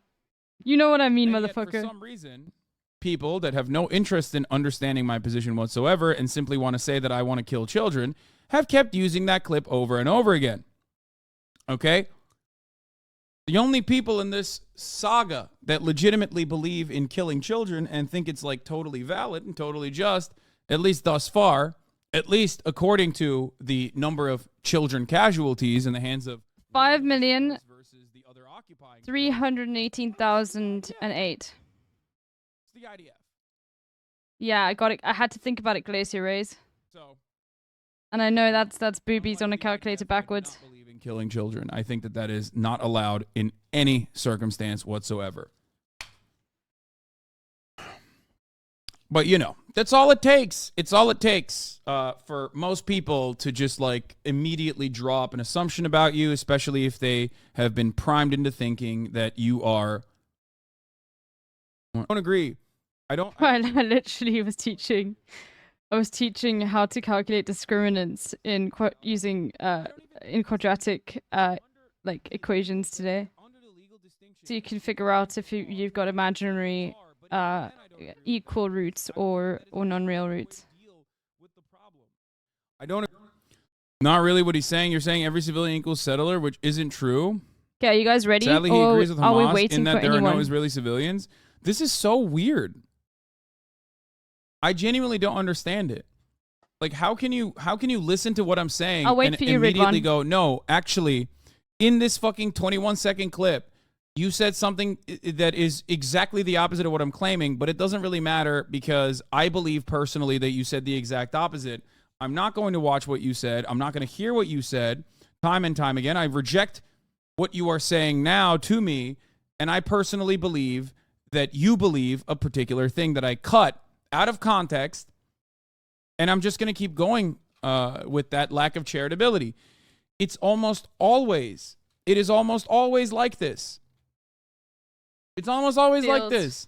You know what I mean, and motherfucker. Yet for some reason, people that have no interest in understanding my position whatsoever and simply want to say that I want to kill children have kept using that clip over and over again. Okay? The only people in this saga that legitimately believe in killing children and think it's like totally valid and totally just, at least thus far, at least according to the number of children casualties in the hands of 5,318,008. It's the IDF. Yeah, I got it. I had to think about it, Glacier Rays. So, and I know that's boobies on a calculator backwards. Killing children. I think that is not allowed in any circumstance whatsoever. But, you know, that's all it takes. It's all it takes for most people to just, like, immediately draw up an assumption about you, especially if they have been primed into thinking that you are... I don't agree. I literally was teaching... I was teaching how to calculate discriminants in using in quadratic like equations today, so you can figure out if you've got imaginary equal roots or non-real roots. I don't. Not really what he's saying. You're saying every civilian equals settler, which isn't true. Okay, are you guys ready? Sadly, he agrees with Hamas are we waiting in that for there anyone? are no Israeli civilians. This is so weird. I genuinely don't understand it. Like, how can you listen to what I'm saying and immediately go, no, actually, in this fucking 21-second clip, you said something that is exactly the opposite of what I'm claiming, but it doesn't really matter because I believe personally that you said the exact opposite. I'm not going to watch what you said. I'm not going to hear what you said time and time again. I reject what you are saying now to me, and I personally believe that you believe a particular thing that I cut out of context, and I'm just going to keep going with that lack of charitability. It is almost always like this. It's almost always like this.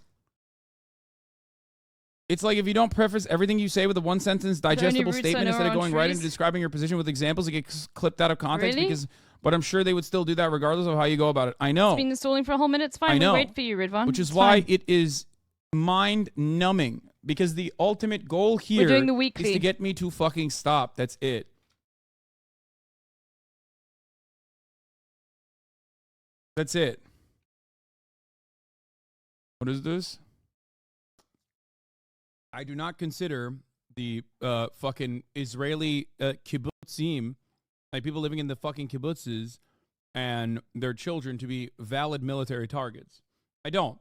It's like if you don't preface everything you say with a one-sentence digestible statement instead of going right into describing your position with examples, it gets clipped out of context. Really? But I'm sure they would still do that regardless of how you go about it. I know. It's been installing for a whole minute. It's fine. I know. We'll wait for you, Ridwan. Which is why it is mind-numbing. Because the ultimate goal here is to get me to fucking stop. That's it. That's it. What is this? I do not consider the fucking Israeli kibbutzim, like people living in the fucking kibbutzes and their children, to be valid military targets. I don't.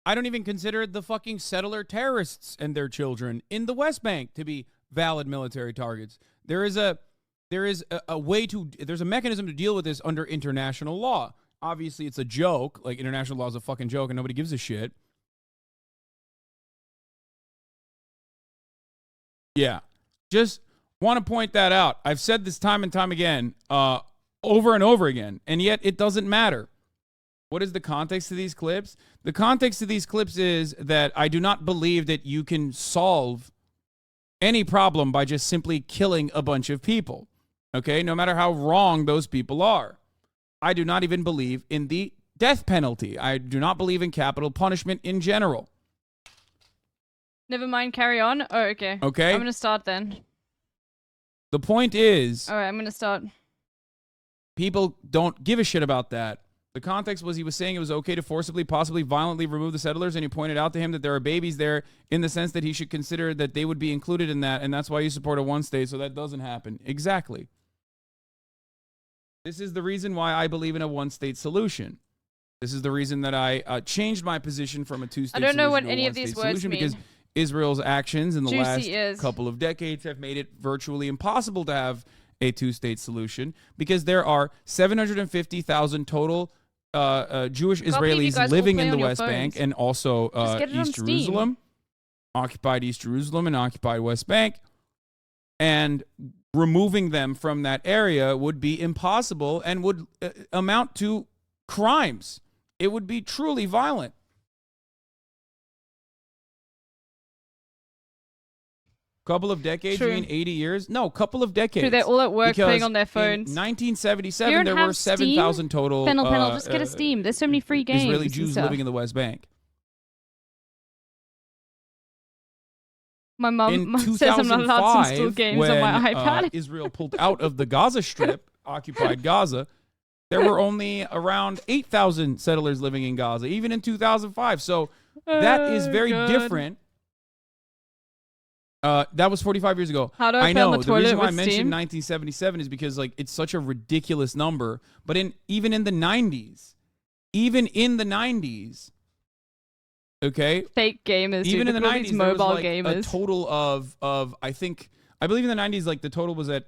I don't even consider the fucking settler terrorists and their children in the West Bank to be valid military targets. There's a mechanism to deal with this under international law. Obviously, it's a joke. Like, international law is a fucking joke and nobody gives a shit. Yeah. Just want to point that out. I've said this time and time again, over and over again, and yet it doesn't matter. What is the context of these clips? The context of these clips is that I do not believe that you can solve any problem by just simply killing a bunch of people. Okay? No matter how wrong those people are. I do not even believe in the death penalty. I do not believe in capital punishment in general. Never mind, carry on. Oh, okay. Okay. I'm going to start then. The point is... All right, I'm going to start. People don't give a shit about that. The context was he was saying it was okay to forcibly, possibly violently remove the settlers, and he pointed out to him that there are babies there in the sense that he should consider that they would be included in that, and that's why you support a one state, so that doesn't happen. Exactly. This is the reason why I believe in a one-state solution. This is the reason that I changed my position from a two-state solution to a one-state solution, because Israel's actions in the Juicy last is. couple of decades have made it virtually impossible to have a two-state solution because there are 750,000 total Jewish Israelis living in the West Bank and also East Jerusalem, occupied East Jerusalem and occupied West Bank. And removing them from that area would be impossible and would amount to crimes. It would be truly violent. Couple of decades, True. you mean 80 years? No, couple of decades. True, they're all at work Because playing on their phones. In 1977, there were 7,000 total Fenpen, just get a Steam. There's so many free games. Israeli Jews living in the West Bank. My mum says I'm not allowed to install games on my iPad. Israel pulled out of the Gaza Strip, occupied Gaza, there were only around 8,000 settlers living in Gaza, even in 2005. So that is very different. That was 45 years ago. How do I know the reason why I Steam? mentioned 1977 is because like it's such a ridiculous number. But even in the 90s, okay, fake gamers, even in the 90s, mobile there was like gamers. a total of I believe in the 90s, like the total was at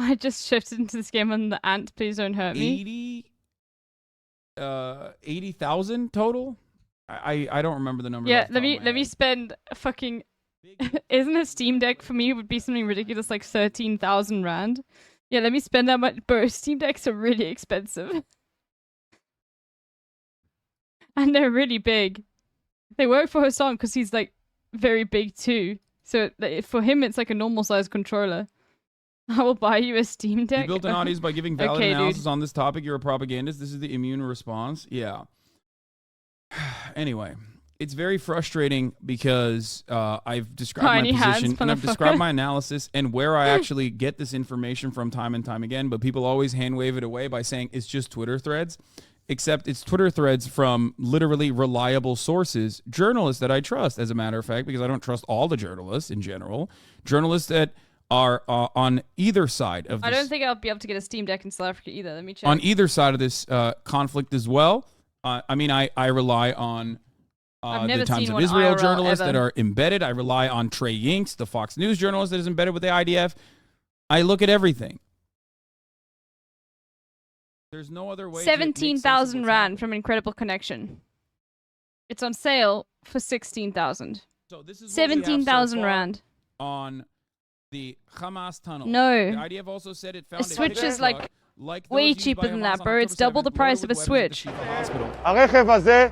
I just shifted into this game on the ant. Please don't hurt me. 80,000 total. I don't remember the number. Yeah, let me spend a fucking. Isn't a Steam Deck for me would be something ridiculous like 13,000 rand? Yeah, let me spend that much. Bro, Steam Decks are really expensive. And they're really big. They work for Hassan because he's like very big too. So for him, it's like a normal size controller. I will buy you a Steam Deck. You built an audience by giving valid Okay, analysis dude. on this topic. You're a propagandist. This is the immune response. Yeah. Anyway, it's very frustrating because I've described Tiny my position hands, and I've motherfucker. described my analysis and where I actually get this information from time and time again. But people always hand wave it away by saying it's just Twitter threads. Except it's Twitter threads from literally reliable sources, journalists that I trust, as a matter of fact, because I don't trust all the journalists in general. Journalists that are on either side of this. I don't think I'll be able to get a Steam Deck in South Africa either. Let me check. On either side of this conflict as well. I mean, I rely on I've the never Times seen of one Israel IRL journalists ever. that are embedded. I rely on Trey Yinks, the Fox News journalist that is embedded with the IDF. I look at everything. There's no other way. 17,000 rand from Incredible Connection. It's on sale for 16,000. So this is 17,000 rand. On the Hamas tunnel. No. The IDF also said it found A Switch is pickup like truck those way used cheaper by than Hamas that, on bro. It's October double the 7th, price loaded of a with weapons Switch. at the Shifa Hospital. הרכב הזה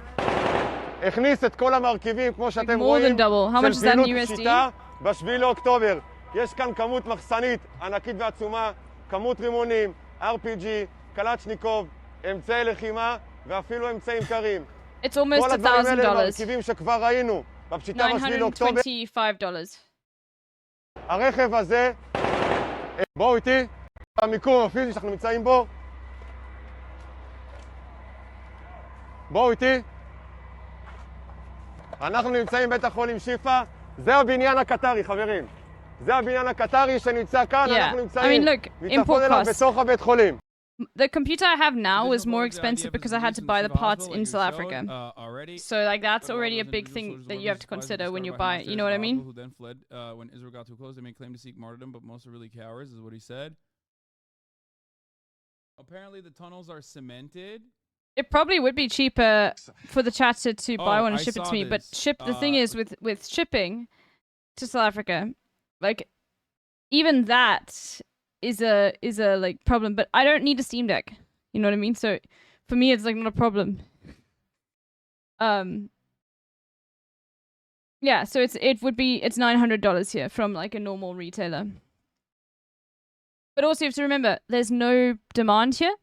הכניס את כל המרכיבים, כמו שאתם more than רואים, double. How much is של that in פעילות USD? פשיטה ב-7 לאוקטובר. יש כאן כמות מחסנית ענקית ועצומה, כמות רימונים, RPG, קלצ'ניקוב, אמצעי לחימה ואפילו אמצעים קרים. It's almost כל הדברים האלה הם $1,000. מרכיבים שכבר ראינו בפשיטה ב-7 לאוקטובר. $925. הרכב הזה, בואו איתי, המיקום הפיזי שאנחנו נמצאים בו. בואו איתי. אנחנו נמצאים בבית החולים שיפה. זה הבניין הקטרי, חברים. זה הבניין הקטרי שנמצא כאן, אנחנו נמצאים מצפון אליו בתוך הבית חולים. The computer I have now is more expensive because I had to buy the parts in South Africa. So like that's already a big thing that you have to consider when you buy it. You know what I mean? Who then fled when Israel got too close. They may claim to seek martyrdom, but most are really cowards, is what he said. Apparently the tunnels are cemented. It probably would be cheaper for the chatter to buy one and I ship it saw to me, but this. the thing is with shipping to South Africa, like even that is a like problem, but I don't need a Steam Deck. You know what I mean? So for me it's like not a problem. Yeah, so it's $900 here from like a normal retailer. But also you have to remember there's no demand here.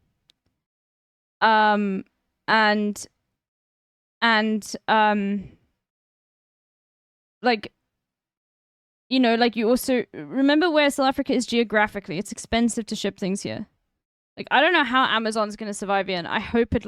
Like, you know, like you also remember where South Africa is geographically. It's expensive to ship things here. Like, I don't know how Amazon's going to survive here, and I hope it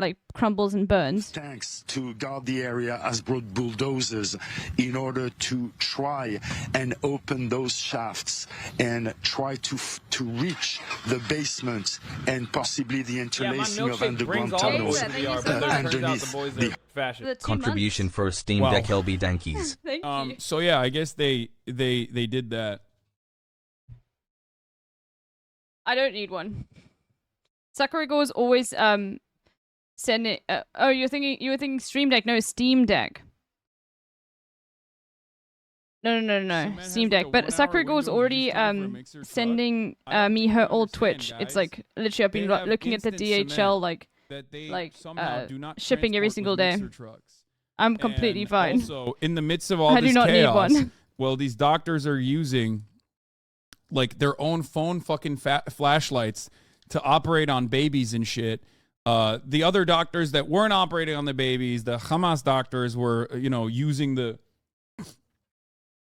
like crumbles and burns. Tanks to guard the area has brought bulldozers in order to try and open those shafts and try to reach the basement and possibly the interlacing of underground tunnels underneath the contribution for Steam Deck LB Dankies. Thank you. So yeah, I guess they did that. I don't need one. Sakuragor is always sending. Oh, you were thinking Stream Deck? No, Steam Deck. No, Steam Deck. But Sakuragor is already sending me her old Twitch. It's like literally I've been looking at the DHL like shipping every single day. I'm completely fine. Also, in the midst of all this chaos, well, these doctors are using like their own phone fucking flashlights to operate on babies and shit. The other doctors that weren't operating on the babies, the Hamas doctors, were using the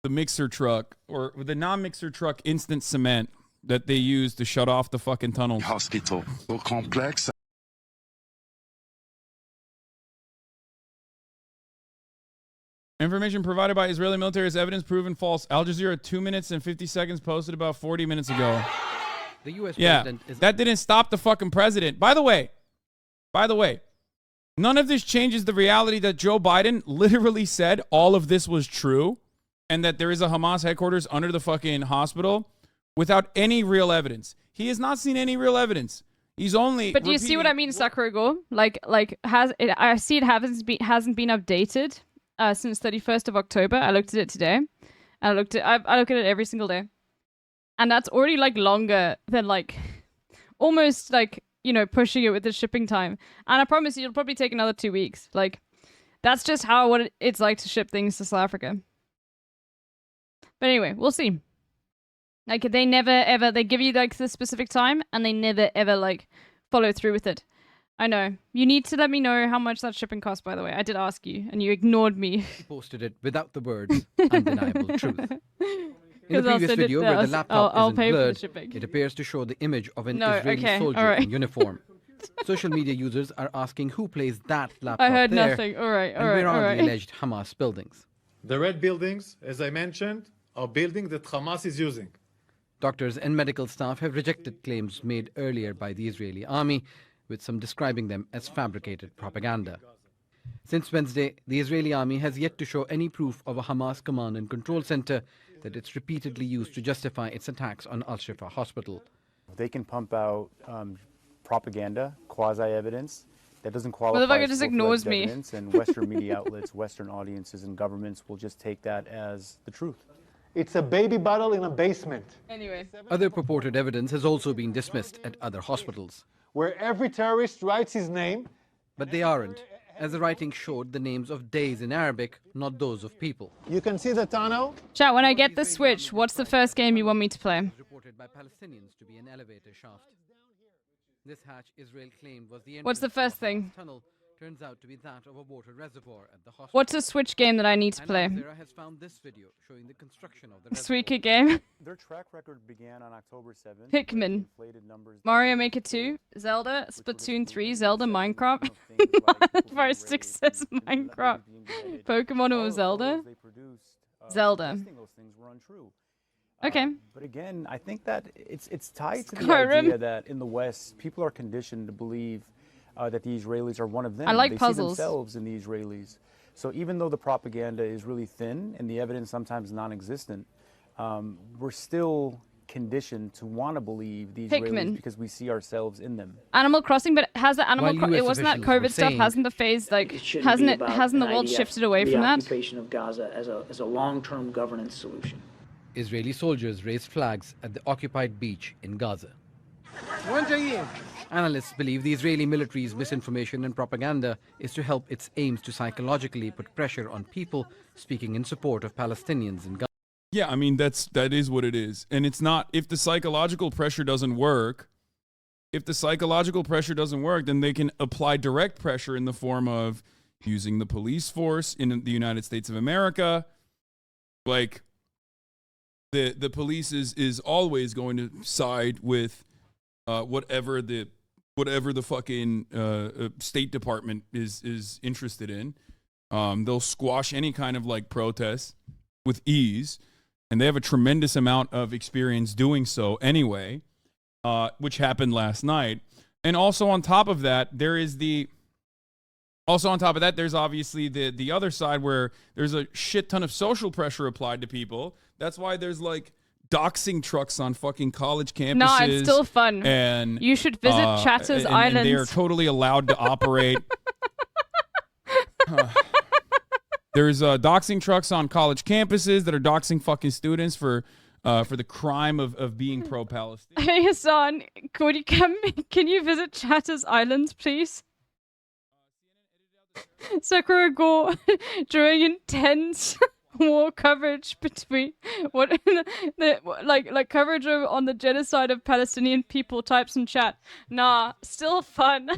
mixer truck or the non-mixer truck instant cement that they used to shut off the fucking tunnels. Hospital or complex. Information provided by Israeli military is evidence proven false. Al Jazeera 2 minutes and 50 seconds posted about 40 minutes ago. The US president is that didn't stop the fucking president. By the way, none of this changes the reality that Joe Biden literally said all of this was true and that there is a Hamas headquarters under the fucking hospital without any real evidence. He has not seen any real evidence. He's only. But do you see what I mean, Sakuragor? I see it hasn't been updated since 31st of October. I looked at it today. I look at it every single day, and that's already like longer than like almost like pushing it with the shipping time. And I promise you, it'll probably take another 2 weeks. Like that's just what it's like to ship things to South Africa. But anyway, we'll see. Like they never ever they give you like the specific time and they never ever like follow through with it. I know. You need to let me know how much that shipping costs, by the way. I did ask you and you ignored me. He posted it without the words undeniable truth. In the previous video where the laptop isn't blurred, it appears to show the image of an Israeli soldier in uniform. Social media users are asking who plays that laptop I heard there, nothing. All right. and where are the alleged Hamas buildings? The red buildings, as I mentioned, are buildings that Hamas is using. Doctors and medical staff have rejected claims made earlier by the Israeli army, with some describing them as fabricated propaganda. Since Wednesday, the Israeli army has yet to show any proof of a Hamas command and control center that it's repeatedly used to justify its attacks on Al-Shifa hospital. They can pump out propaganda, quasi-evidence, that doesn't qualify as just ignores me. evidence, and Western media outlets, Western audiences, and governments will just take that as the truth. It's a baby bottle in a basement. Anyway. Other purported evidence has also been dismissed at other hospitals. Where every terrorist writes his name. But they aren't, as the writing showed the names of days in Arabic, not those of people. You can see the tunnel. Chat, when I get the Switch, what's the first game you want me to play? Reported by Palestinians to be an elevator shaft. This hatch Israel claimed was the What's the first thing? Tunnel turns out to be that of a water reservoir at the hospital. What's a Switch game that I need to play? Sarah has found this video showing the construction of the Suika game. Their track record began on October 7th. Pikmin. Mario Maker 2, Zelda, Splatoon 3, Zelda, Minecraft. Fire Stick says Minecraft. Pokemon or Zelda? Zelda. Okay. But again, I think that it's tied to the idea that in the West, people are conditioned to believe that the Israelis are one of them. I like they puzzles. see themselves in the Israelis. So even though the propaganda is really thin and the evidence sometimes non-existent, we're still conditioned to want to believe the Israelis because we see ourselves in them. Animal Crossing, but has the it wasn't that COVID stuff? Hasn't the phase hasn't the world shifted away from that? The occupation of Gaza as a long-term governance solution. Israeli soldiers raised flags at the occupied beach in Gaza. Analysts believe the Israeli military's misinformation and propaganda is to help its aims to psychologically put pressure on people speaking in support of Palestinians in Gaza. Yeah, I mean, that is what it is. And it's not, if the psychological pressure doesn't work, then they can apply direct pressure in the form of using the police force in the United States of America. Like, the police is always going to side with whatever the whatever the fucking State Department is interested in. They'll squash any kind of like protest with ease, and they have a tremendous amount of experience doing so anyway, which happened last night. And also on top of that, there's obviously the other side where there's a shit ton of social pressure applied to people. That's why there's like doxing trucks on fucking college campuses. No, it's still fun. And you should visit Chatter's Islands. And they are totally allowed to operate. There's doxing trucks on college campuses that are doxing fucking students for the crime of being pro-Palestine. Hey Hassan, can you visit Chatter's Islands, please? Sakura Gore during intense war coverage between like coverage on the genocide of Palestinian people types in chat. Nah, still fun.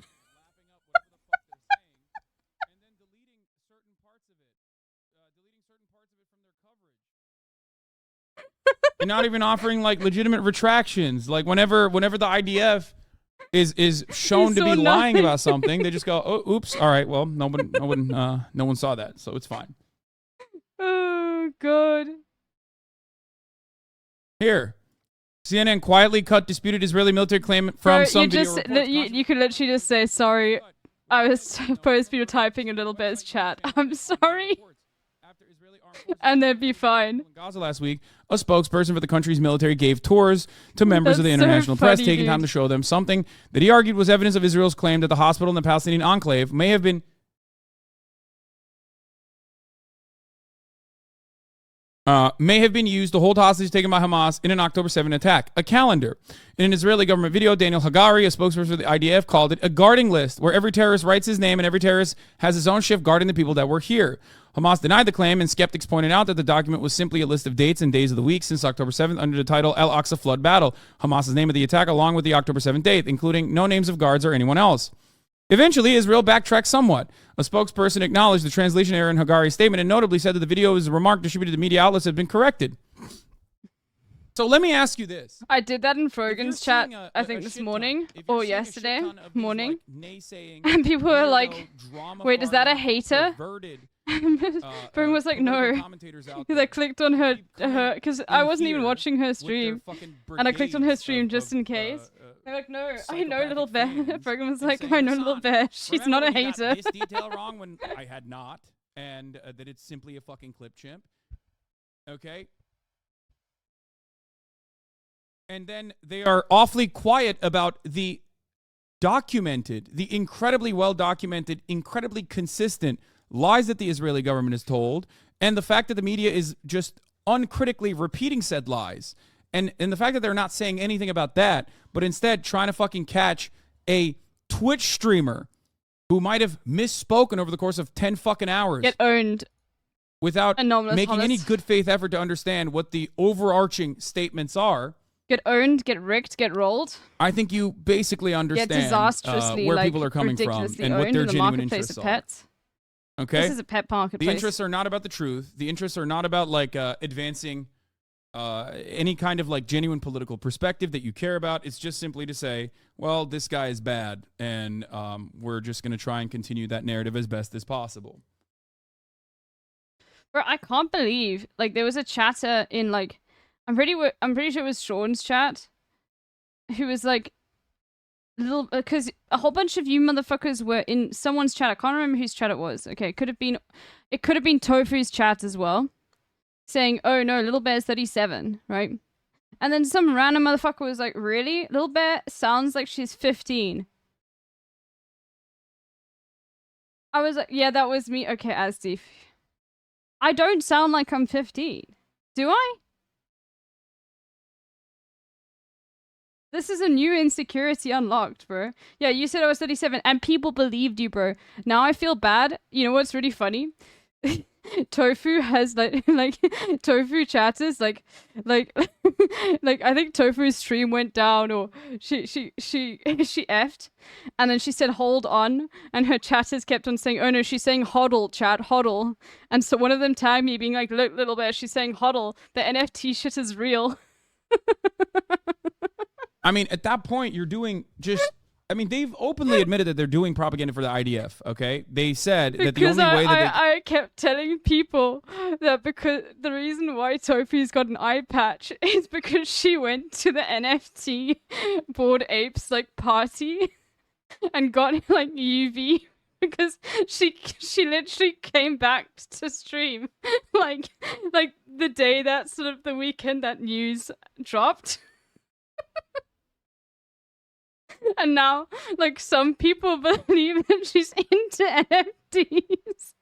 And not even offering like legitimate retractions. Like whenever the IDF is shown to be lying about something, they just go, "Oh, oops, all right, well, no one saw that, so it's fine." Oh god. Here, CNN quietly cut disputed Israeli military claim from some video reports. You could literally just say, "Sorry, I was supposed to be typing a little bit as chat. I'm sorry." And they'd be fine. In Gaza last week, a spokesperson for the country's military gave tours to members of the international press, taking time to show them something that he argued was evidence of Israel's claim that the hospital in the Palestinian enclave may have been used to hold hostages taken by Hamas in an October 7 attack. A calendar. In an Israeli government video, Daniel Hagari, a spokesperson for the IDF, called it a guarding list, where every terrorist writes his name and every terrorist has his own shift guarding the people that were here. Hamas denied the claim, and skeptics pointed out that the document was simply a list of dates and days of the week since October 7th under the title Al-Aqsa Flood Battle, Hamas's name of the attack, along with the October 7th date, including no names of guards or anyone else. Eventually, Israel backtracked somewhat. A spokesperson acknowledged the translation error in Hagari's statement and notably said that the video's remark distributed to media outlets had been corrected. So let me ask you this. I did that in Frogan's chat, I think this morning, or yesterday morning. And people were like, wait, is that a hater? Frogan was like, no. Because I clicked on her, because I wasn't even watching her stream. And I clicked on her stream just in case. They're like, no, I know Little Bear. Frogan was like, I know Little Bear. She's not a hater. This detail wrong when I had not, and that it's simply a fucking clip chimp. Okay? And then they are awfully quiet about the incredibly well-documented, incredibly consistent lies that the Israeli government has told, and the fact that the media is just uncritically repeating said lies. And the fact that they're not saying anything about that, but instead trying to fucking catch a Twitch streamer who might have misspoken over the course of 10 fucking hours. Get owned. Without making any good faith effort to understand what the overarching statements are. Get owned, get wrecked, get rolled. I think you basically understand disastrously, where people are coming from and what their genuine interests are. Pets. Okay? This is a pet marketplace. The interests are not about the truth. The interests are not about like advancing any kind of like genuine political perspective that you care about. It's just simply to say, well, this guy is bad, and we're just going to try and continue that narrative as best as possible. Bro, I can't believe like there was a chatter in like I'm pretty sure it was Sean's chat who was like because a whole bunch of you motherfuckers were in someone's chat. I can't remember whose chat it was. Okay, it could have been Tofu's chat as well, saying, "Oh no, Little Bear's 37," right? And then some random motherfucker was like, "Really? Little Bear sounds like she's 15." I was like, "Yeah, that was me." Okay, Asdif. I don't sound like I'm 15. Do I? This is a new insecurity unlocked, bro. Yeah, you said I was 37 and people believed you, bro. Now I feel bad. You know what's really funny? Tofu has like Tofu chatters like I think Tofu's stream went down or she effed and then she said hold on and her chatters kept on saying, oh no, she's saying hodl, chat, hodl. And so one of them tagged me being like, look, Little Bear, she's saying hodl. The NFT shit is real. I mean, at that point, you're doing just I mean, they've openly admitted that they're doing propaganda for the IDF, okay? They said that the only way that I kept telling people that because the reason why Sophie's got an eye patch is because she went to the NFT Bored Apes like party and got like UV because she literally came back to stream like the day that sort of the weekend that news dropped. And now, like, some people believe that she's into NFTs.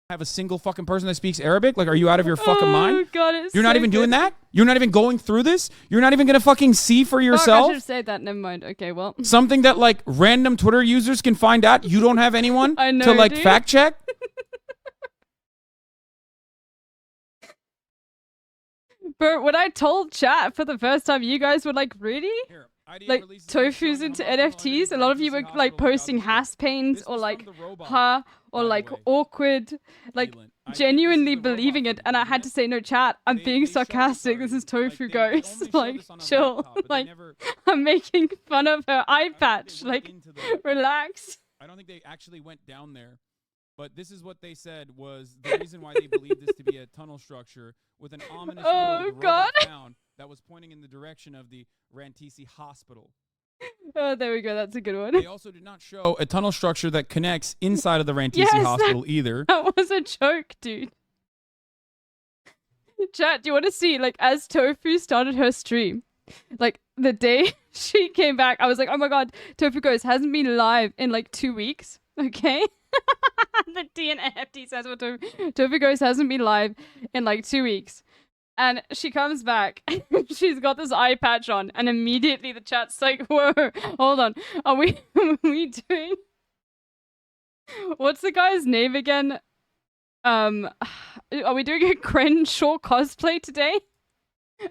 have a single fucking person that speaks Arabic? Like, are you out of your fucking mind? God, it's You're not even doing that? You're not even going through this? You're not even gonna fucking see for yourself? I should have said that. Never mind. Okay, well. Something that, like, random Twitter users can find out? You don't have anyone I know, to, like, dude. fact check? But when I told chat for the first time, you guys were like, really? Like, Tofu's into NFTs? A lot of you were, like, posting Hass pains or, like, ha, or, like, awkward, like, genuinely believing it. And I had to say, no, chat, I'm being sarcastic. This is Tofu Ghost. Like, chill. Like, I'm making fun of her eye patch. Like, relax. I don't think they actually went down there. But this is what they said was the reason why they believed this to be a tunnel structure with an ominous robot sound that was pointing in the direction of the Rantisi Hospital. Oh, there we go. That's a good one. They also did not show a tunnel structure that connects inside of the Rantisi Hospital either. That was a joke, dude. Chat, do you want to see, like, as Tofu started her stream, like, the day she came back, I was like, oh my god, Tofu Ghost hasn't been live in, like, 2 weeks, okay? The DNFT says what Tofu Ghost hasn't been live in like 2 weeks. And she comes back, she's got this eye patch on, and immediately the chat's like, whoa, hold on. Are we doing... What's the guy's name again? Are we doing a Crenshaw cosplay today?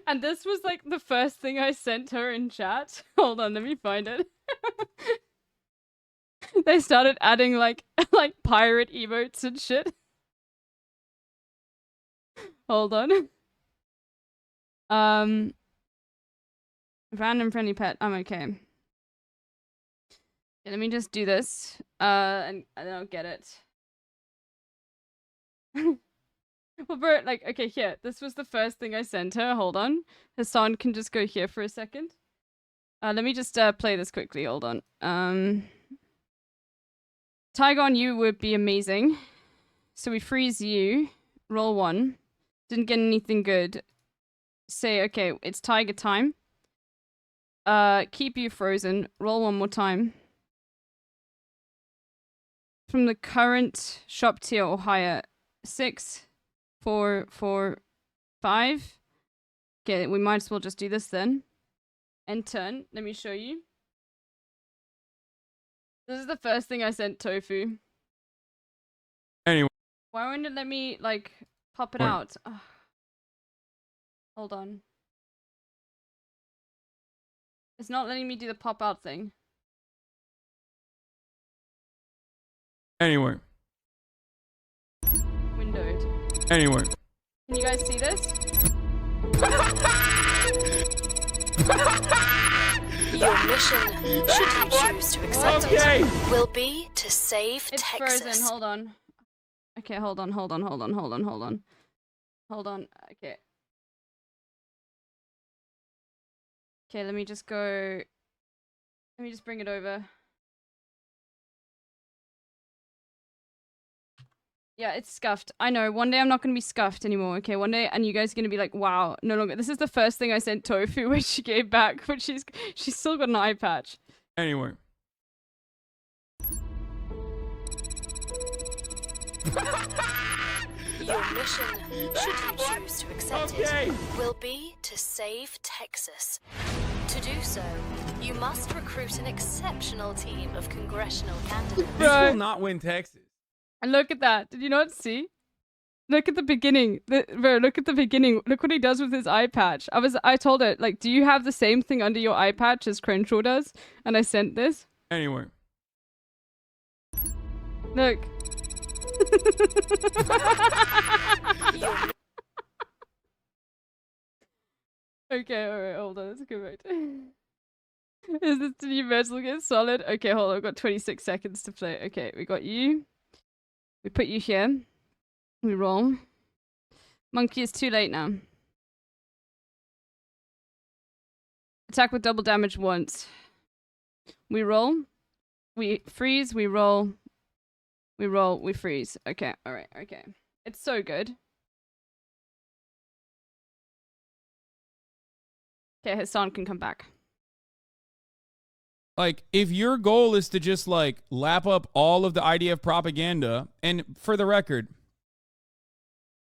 And this was like the first thing I sent her in chat. Hold on, let me find it. They started adding like pirate emotes and shit. Hold on. Random friendly pet. I'm okay. Okay, let me just do this. And then I'll get it. Well, bro, like, okay, here. This was the first thing I sent her. Hold on. Hassan can just go here for a second. Let me just play this quickly. Hold on. Tiger on you would be amazing. So we freeze you. Roll 1. Didn't get anything good. Say, okay, it's Tiger time. Keep you frozen. Roll 1 more time. From the current shop tier or higher. 6, 4, 4, 5. Okay, we might as well just do this then. End turn. Let me show you. This is the first thing I sent Tofu. Anyway. Why won't it let me, like, pop it out? Ugh. Hold on. It's not letting me do the pop out thing. Anyway. Windowed. Anyway. Can you guys see this? Your mission, should you choose to accept it, will be to save it's Texas. Frozen. Hold on. Okay, hold on. Hold on. Okay. Okay, let me just go. Let me just bring it over. Yeah, it's scuffed. I know. One day I'm not going to be scuffed anymore, okay? One day, and you guys are going to be like, wow, no longer. This is the first thing I sent Tofu, which she gave back, but she's still got an eye patch. Anyway. Your mission, should you choose to accept it, will be to save Texas. To do so, you must recruit an exceptional team of congressional candidates. This will not win Texas. And look at that. Did you not see? Look at the beginning. Bro, look at the beginning. Look what he does with his eye patch. I told her, like, do you have the same thing under your eye patch as Crenshaw does? And I sent this. Anyway. Look. Okay, alright, hold on. Let's go back to... Is this the new Metal Gear Solid? Okay, hold on. I've got 26 seconds to play. Okay, we got you. We put you here. We roll. Monkey is too late now. Attack with double damage once. We roll. We freeze. We roll. We roll. We freeze. Okay, alright, okay. It's so good. Okay, Hassan can come back. Like, if your goal is to just, like, lap up all of the IDF propaganda, and for the record,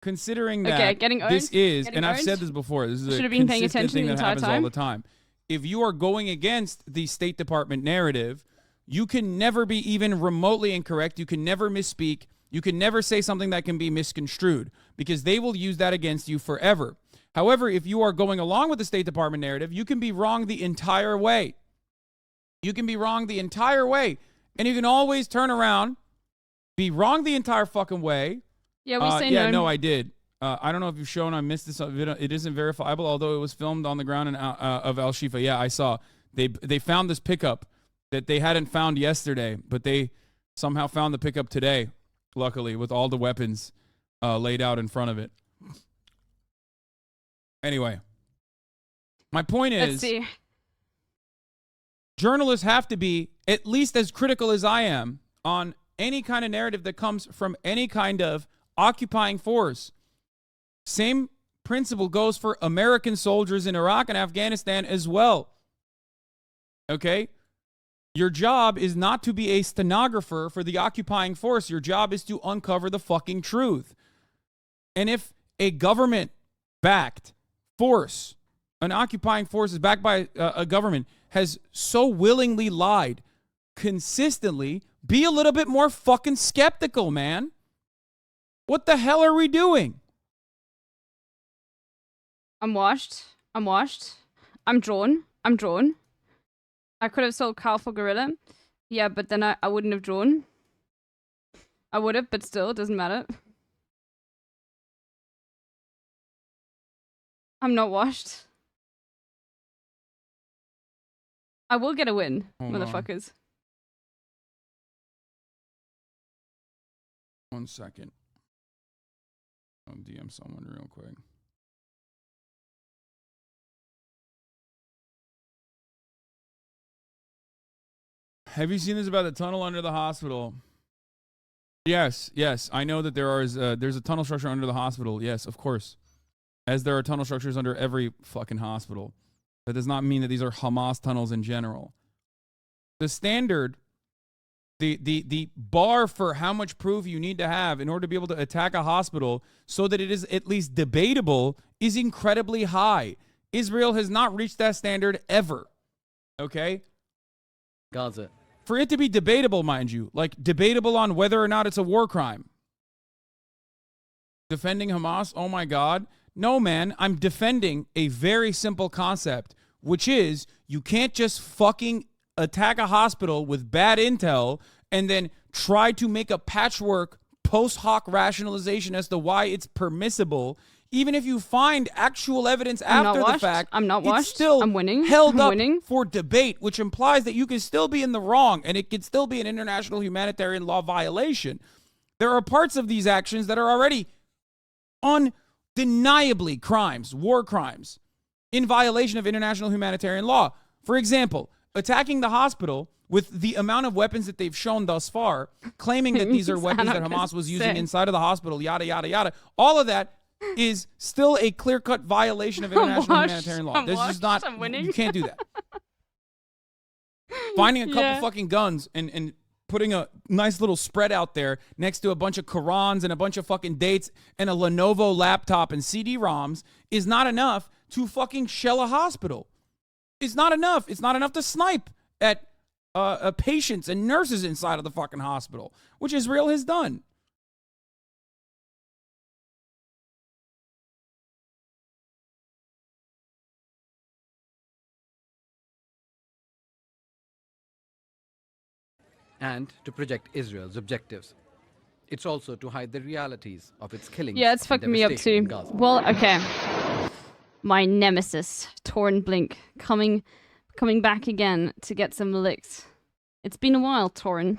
considering that this is, and I've said this before, this is a consistent thing that happens all the time. If you are going against the State Department narrative, you can never be even remotely incorrect. You can never misspeak. You can never say something that can be misconstrued, because they will use that against you forever. However, if you are going along with the State Department narrative, you can be wrong the entire way. You can be wrong the entire way. And you can always turn around, be wrong the entire fucking way. Yeah, we say no. Yeah, no, I did. I don't know if you've shown, I missed this video. It isn't verifiable, although it was filmed on the ground of Al Shifa. Yeah, I saw. They found this pickup that they hadn't found yesterday, but they somehow found the pickup today, luckily, with all the weapons laid out in front of it. Anyway, my point is... Let's see. Journalists have to be at least as critical as I am on any kind of narrative that comes from any kind of occupying force. Same principle goes for American soldiers in Iraq and Afghanistan as well. Okay? Your job is not to be a stenographer for the occupying force. Your job is to uncover the fucking truth. And if a government-backed force, an occupying force is backed by a government, has so willingly lied consistently, be a little bit more fucking skeptical, man. What the hell are we doing? I'm washed. I'm washed. I'm drawn. I'm drawn. I could have sold Carl for Gorilla. Yeah, but then I wouldn't have drawn. I would have, but still, it doesn't matter. I'm not washed. I will get a win, motherfuckers. 1 second. I'll DM someone real quick. Have you seen this about the tunnel under the hospital? Yes, I know that there's a tunnel structure under the hospital. Yes, of course. As there are tunnel structures under every fucking hospital. That does not mean that these are Hamas tunnels in general. The standard, the bar for how much proof you need to have in order to be able to attack a hospital so that it is at least debatable is incredibly high. Israel has not reached that standard ever. Okay? Gaza. For it to be debatable, mind you, like debatable on whether or not it's a war crime. Defending Hamas? Oh my God. No, man, I'm defending a very simple concept, which is you can't just fucking attack a hospital with bad intel and then try to make a patchwork post hoc rationalization as to why it's permissible. Even if you find actual evidence after the fact, it's still held up for debate, which implies that you can still be in the wrong and it can still be an international humanitarian law violation. There are parts of these actions that are already undeniably crimes, war crimes, in violation of international humanitarian law. For example, attacking the hospital with the amount of weapons that they've shown thus far, claiming that these are weapons that Hamas was using inside of the hospital, yada, yada, yada. All of that is still a clear-cut violation of international humanitarian law. This is not, you can't do that. Finding a couple fucking guns and putting a nice little spread out there next to a bunch of Qurans and a bunch of fucking dates and a Lenovo laptop and CD-ROMs is not enough to fucking shell a hospital. It's not enough. It's not enough to snipe at patients and nurses inside of the fucking hospital, which Israel has done. And to project Israel's objectives. It's also to hide the realities of its killing. Yeah, it's fucking me up too. Well, okay. My nemesis, Torn Blink, coming back again to get some licks. It's been a while, Torn.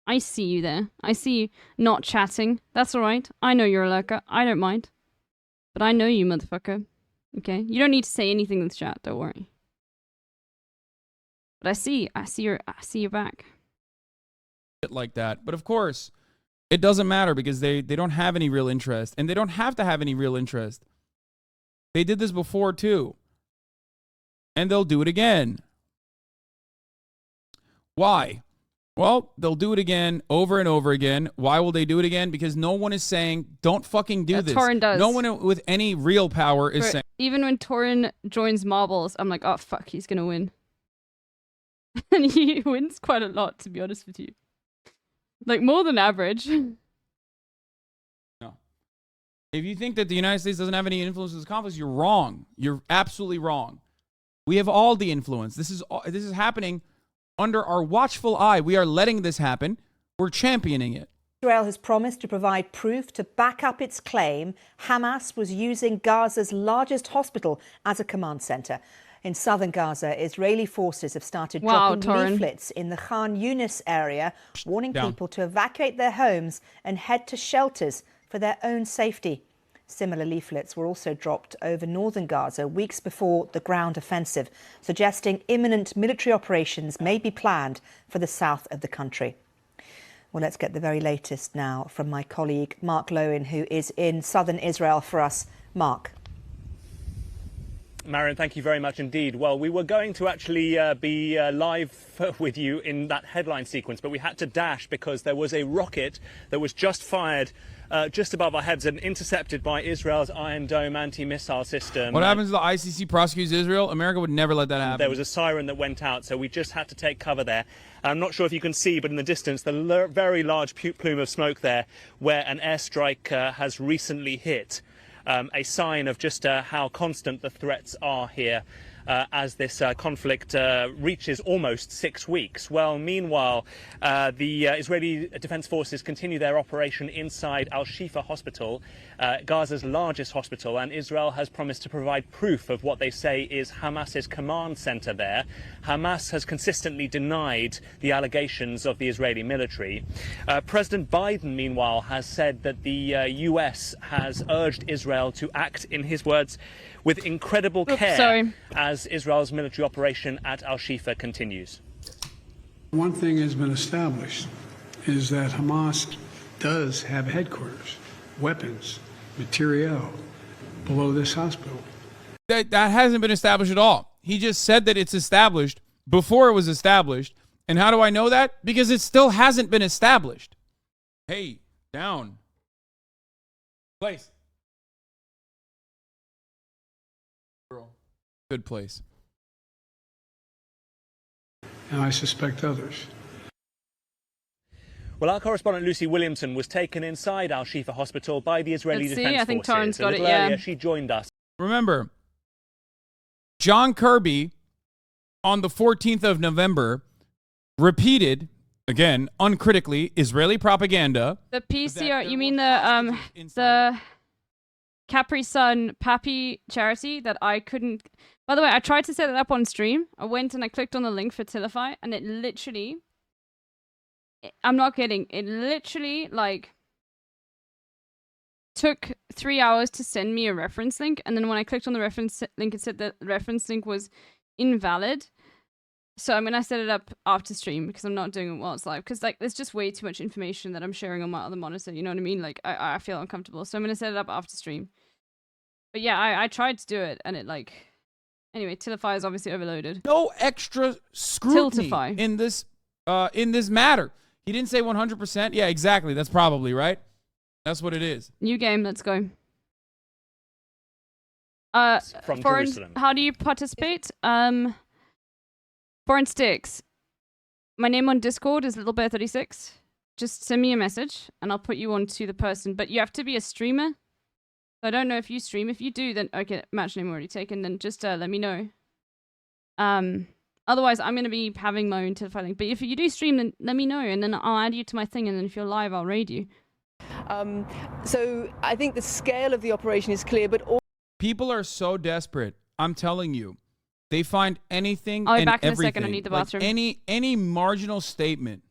I see you there. I see you not chatting. That's alright. I know you're a lurker. I don't mind. But I know you, motherfucker. Okay? You don't need to say anything in the chat, don't worry. But I see your back. Like that. But of course, it doesn't matter because they don't have any real interest. And they don't have to have any real interest. They did this before too. And they'll do it again. Why? Well, they'll do it again over and over again. Why will they do it again? Because no one is saying, don't fucking do this. Torrin does. No one with any real power is saying. Even when Torrin joins marbles, I'm like, oh fuck, he's gonna win. And he wins quite a lot, to be honest with you. Like, more than average. No. If you think that the United States doesn't have any influence in this conflict, you're wrong. You're absolutely wrong. We have all the influence. This is happening under our watchful eye. We are letting this happen. We're championing it. Israel has promised to provide proof to back up its claim Hamas was using Gaza's largest hospital as a command center. In southern Gaza, Israeli forces have started dropping leaflets in the Khan Yunis area, warning people to evacuate their homes and head to shelters for their own safety. Similar leaflets were also dropped over northern Gaza weeks before the ground offensive, suggesting imminent military operations may be planned for the south of the country. Well, let's get the very latest now from my colleague Mark Lowen, who is in southern Israel for us. Mark. Marion, thank you very much indeed. Well, we were going to actually be live with you in that headline sequence, but we had to dash because there was a rocket that was just fired just above our heads and intercepted by Israel's Iron Dome anti-missile system. What happens if the ICC prosecutes Israel? America would never let that happen. There was a siren that went out, so we just had to take cover there. I'm not sure if you can see, but in the distance, the very large plume of smoke there where an airstrike has recently hit. A sign of just how constant the threats are here as this conflict reaches almost 6 weeks. Well, meanwhile, the Israeli Defense Forces continue their operation inside Al-Shifa Hospital, Gaza's largest hospital, and Israel has promised to provide proof of what they say is Hamas's command center there. Hamas has consistently denied the allegations of the Israeli military. President Biden, meanwhile, has said that the US has urged Israel to act, in his words, with incredible care as Israel's military operation at Al-Shifa continues. One thing has been established is that Hamas does have headquarters, weapons, materiel below this hospital. That hasn't been established at all. He just said that it's established before it was established. And how do I know that? Because it still hasn't been established. Hey, down. Place. Good place. And I suspect others. Well, our correspondent Lucy Williamson was taken inside Al-Shifa Hospital by the Israeli Defense Forces. I think Torrin's got it, earlier, she joined us. Remember, John Kirby on the 14th of November repeated, again, uncritically, Israeli propaganda. The PCR, you mean the Capri Sun Pappy charity that I couldn't... By the way, I tried to set it up on stream. I went and I clicked on the link for Tilify, and it literally... I'm not kidding. It literally, like, took 3 hours to send me a reference link, and then when I clicked on the reference link, it said that the reference link was invalid. So I'm gonna set it up after stream because I'm not doing it while it's live. Because, like, there's just way too much information that I'm sharing on my other monitor. You know what I mean? Like, I feel uncomfortable. So I'm gonna set it up after stream. But yeah, I tried to do it, and it, like... Anyway, Tiltify is obviously overloaded. No extra scrutiny in this matter. He didn't say 100%. Yeah, exactly. That's probably right. That's what it is. New game. Let's go. From Jerusalem. How do you participate? Foreign Sticks. My name on Discord is Littlebear36. Just send me a message, and I'll put you on to the person. But you have to be a streamer. I don't know if you stream. If you do, then okay, match name already taken. Then just let me know. Otherwise, I'm gonna be having my own Tiltify link. But if you do stream, then let me know, and then I'll add you to my thing. And then if you're live, I'll raid you. So I think the scale of the operation is clear, but People are so desperate. I'm telling you. They find anything I'll be and back in everything. a second. I need the bathroom. Like any marginal statement.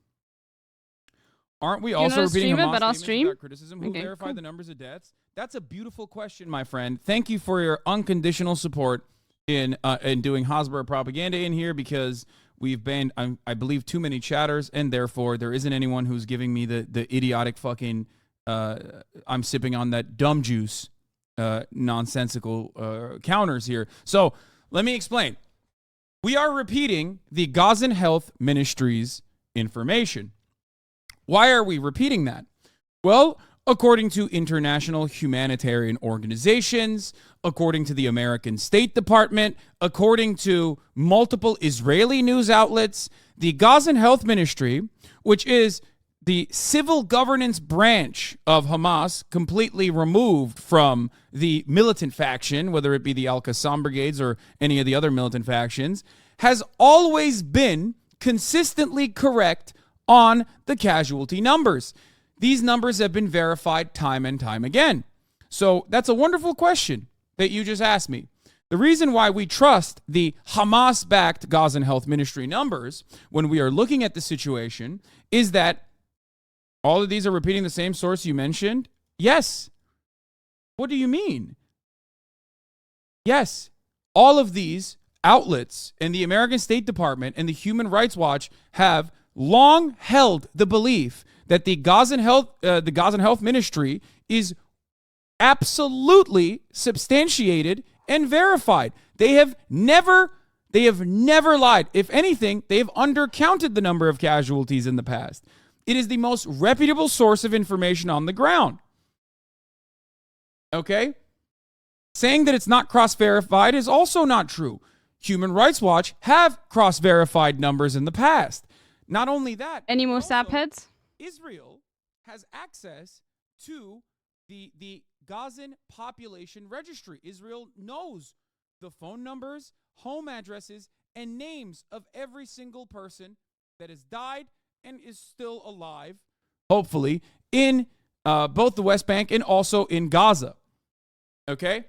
Aren't we You're also not a repeating streamer, Hamas but I'll statements stream? about criticism? Who Okay, verified cool. the numbers of deaths? That's a beautiful question, my friend. Thank you for your unconditional support in doing Hasbara propaganda in here, because we've banned, I believe, too many chatters, and therefore there isn't anyone who's giving me the idiotic fucking I'm sipping on that dumb juice nonsensical counters here. So let me explain. We are repeating the Gazan Health Ministry's information. Why are we repeating that? Well, according to international humanitarian organizations, according to the American State Department, according to multiple Israeli news outlets, the Gazan Health Ministry, which is the civil governance branch of Hamas, completely removed from the militant faction, whether it be the Al-Qassam brigades or any of the other militant factions, has always been consistently correct on the casualty numbers. These numbers have been verified time and time again. So that's a wonderful question that you just asked me. The reason why we trust the Hamas-backed Gazan Health Ministry numbers when we are looking at the situation is that all of these are repeating the same source you mentioned? Yes. What do you mean? Yes. All of these outlets and the American State Department and the Human Rights Watch have long held the belief that the Gazan Health Ministry is absolutely substantiated and verified. They have never lied. If anything, they have undercounted the number of casualties in the past. It is the most reputable source of information on the ground. Okay? Saying that it's not cross-verified is also not true. Human Rights Watch have cross-verified numbers in the past. Not only that, any more sap heads? Israel has access to the Gazan population registry. Israel knows the phone numbers, home addresses, and names of every single person that has died and is still alive, hopefully, in both the West Bank and also in Gaza. Okay?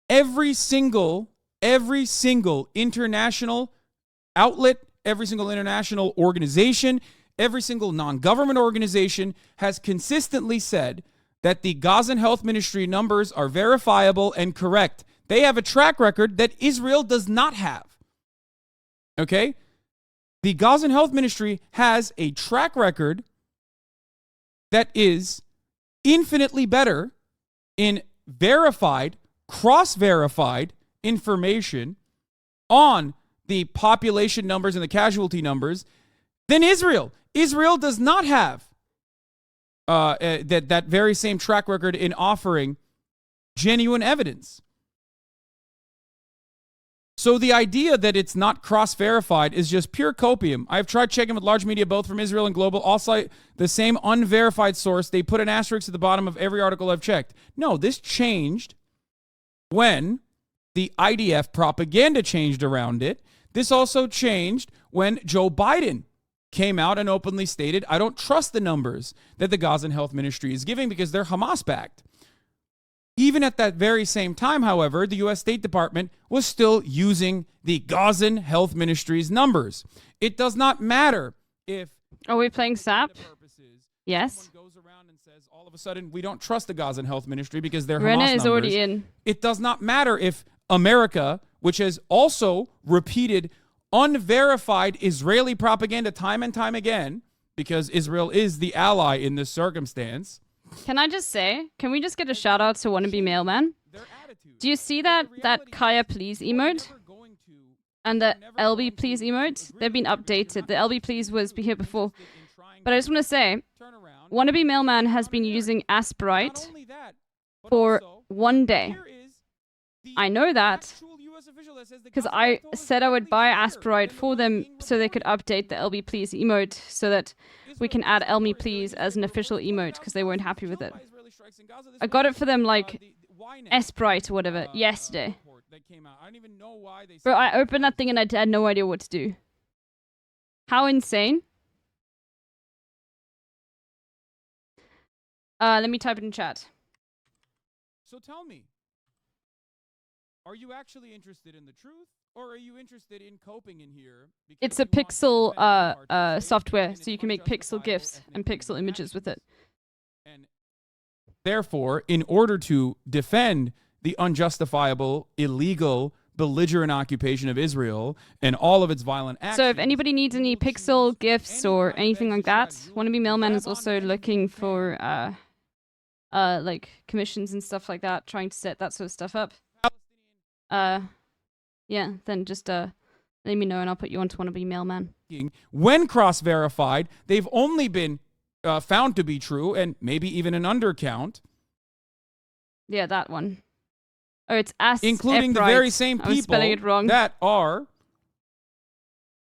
Every single international outlet, every single international organization, every single non-government organization has consistently said that the Gazan Health Ministry numbers are verifiable and correct. They have a track record that Israel does not have. Okay? The Gazan Health Ministry has a track record that is infinitely better in verified, cross-verified information on the population numbers and the casualty numbers than Israel. Israel does not have that very same track record in offering genuine evidence. So the idea that it's not cross-verified is just pure copium. I've tried checking with large media, both from Israel and global. All cite the same unverified source. They put an asterisk at the bottom of every article I've checked. No, this changed when the IDF propaganda changed around it. This also changed when Joe Biden came out and openly stated, I don't trust the numbers that the Gazan Health Ministry is giving because they're Hamas-backed. Even at that very same time, however, the U.S. State Department was still using the Gazan Health Ministry's numbers. It does not matter if... Are we playing SAP? Yes. Goes around and says, all of a sudden, we don't trust the Gazan Health Ministry because they're Rena Hamas is numbers. already in. It does not matter if America, which has also repeated unverified Israeli propaganda time and time again, because Israel is the ally in this circumstance... Can I just say, can we just get a shout out to Wannabe Mailman? Do you see that Kaya Please emote? And the LB Please emote? They've been updated. The LB Please was here before. But I just want to say, Wannabe Mailman has been using Asperite for 1 day. I know that because I said I would buy Asperite for them so they could update the LB Please emote so that we can add LB Please as an official emote because they weren't happy with it. I got it for them like Asperite or whatever yesterday. Bro, I opened that thing and I had no idea what to do. How insane. Let me type it in chat. So tell me, are you actually interested in the truth, or are you interested in coping in here? It's a pixel software, so you can make pixel GIFs and pixel images with it. And therefore, in order to defend the unjustifiable, illegal, belligerent occupation of Israel and all of its violent actions. So if anybody needs any pixel GIFs or anything like that, Wannabe Mailman is also looking for like commissions and stuff like that, trying to set that sort of stuff up. Yeah, then just let me know and I'll put you onto Wannabe Mailman. When cross-verified, they've only been found to be true, and maybe even an undercount. Yeah, that one. Oh, it's as including the very same people spelling it wrong.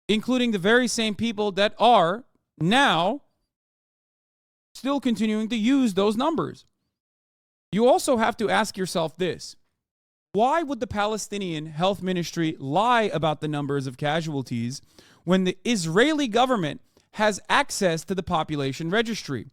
Including the very same people that are now still continuing to use those numbers. You also have to ask yourself this. Why would the Palestinian Health Ministry lie about the numbers of casualties when the Israeli government has access to the population registry?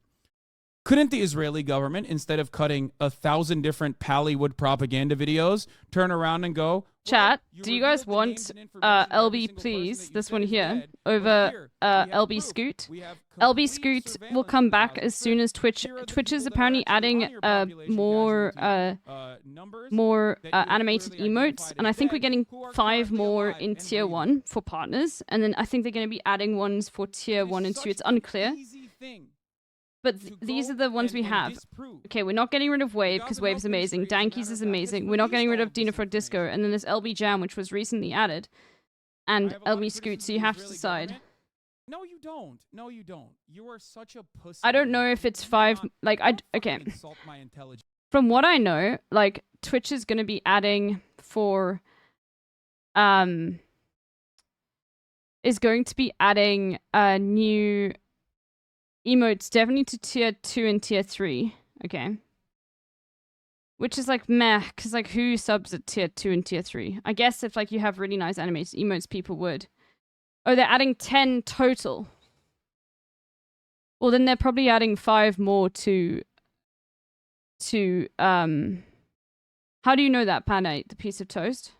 Couldn't the Israeli government, instead of cutting 1,000 different Pallywood propaganda videos, turn around and go, Chat, do you guys want LB please, this one here, over LB Scoot? LB Scoot will come back as soon as Twitch is apparently adding more animated emotes, and I think we're getting 5 more in tier 1 for partners, and then I think they're going to be adding ones for tier 1 and 2. It's unclear. But these are the ones we have. Okay, we're not getting rid of Wave, because Wave's amazing. Dankies is amazing. We're not getting rid of Dina for Disco. And then there's LB Jam, which was recently added. And LB Scoot, so you have to decide. No, you don't. No, you don't. You are such a pussy. I don't know if it's 5... Like, okay. From what I know, like, Twitch is going to be adding for... is going to be adding new... emotes definitely to tier 2 and tier 3, okay? Which is like meh, because like who subs at tier 2 and tier 3? I guess if like you have really nice animated emotes, people would. Oh, they're adding 10 total. Well, then they're probably adding 5 more to how do you know that, Pan8, the piece of toast?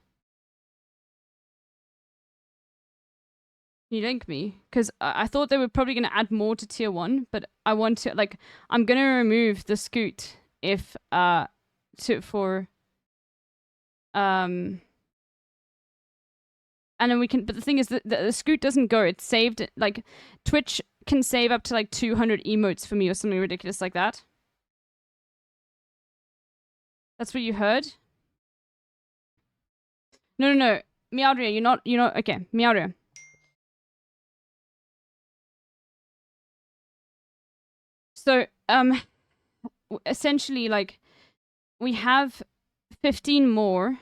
Can you link me? Because I thought they were probably going to add more to tier 1, but I want to, like, I'm going to remove the Scoot if, and then we can, but the thing is that the Scoot doesn't go, it's saved, like, Twitch can save up to, like, 200 emotes for me or something ridiculous like that. That's what you heard? No. Meowdria, you're not, okay, Meowdria. So, essentially, like, we have 15 more.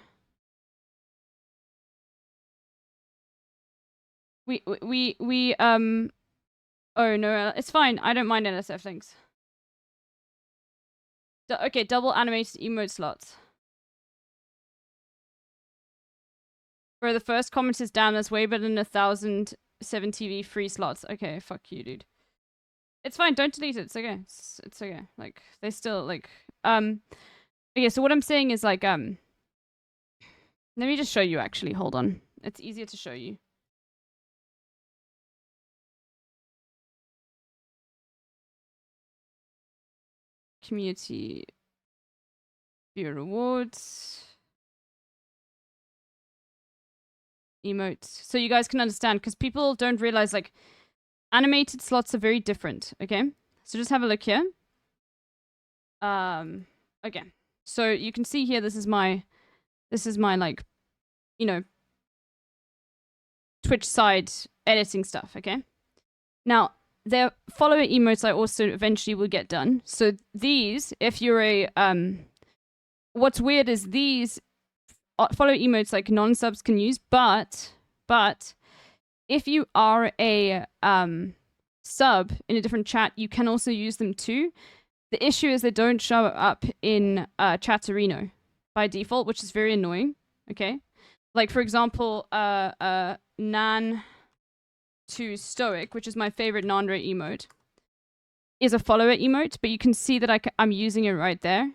Oh no, it's fine. I don't mind NSF, thanks. Okay, double animated emote slots. Bro, the first comment is damn, that's way better than 1,007 TV free slots. Okay, fuck you, dude. It's fine, don't delete it, it's okay. It's okay. Like, they still, like, okay, so what I'm saying is, like, let me just show you, actually, hold on. It's easier to show you. Community viewer rewards. Emotes. So you guys can understand, because people don't realize, like, animated slots are very different, okay? So just have a look here. Okay. So you can see here, this is my, like, you know, Twitch side editing stuff, okay? Now, their follower emotes I also eventually will get done. So these, if you're a, what's weird is these follow emotes like non-subs can use, but if you are a sub in a different chat, you can also use them too. The issue is they don't show up in Chatterino by default, which is very annoying, okay? Like, for example, Nan to Stoic, which is my favorite Nandre emote, is a follower emote, but you can see that I'm using it right there,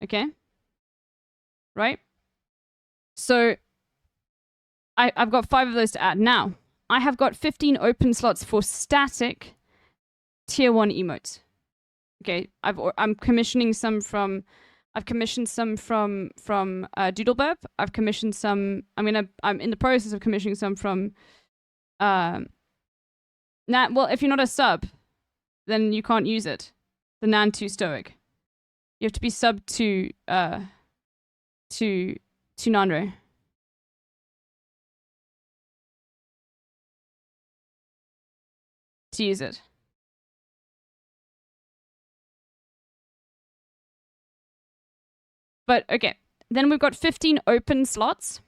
okay? right? So I've got 5 of those to add. Now, I have got 15 open slots for static tier 1 emotes. Okay, I'm commissioning some from... I've commissioned some from Doodleburp. I've commissioned some... I'm in the process of commissioning some from... well, if you're not a sub, then you can't use it. The Nan2 Stoic. You have to be sub to Nanre. To use it. But okay, then we've got 15 open slots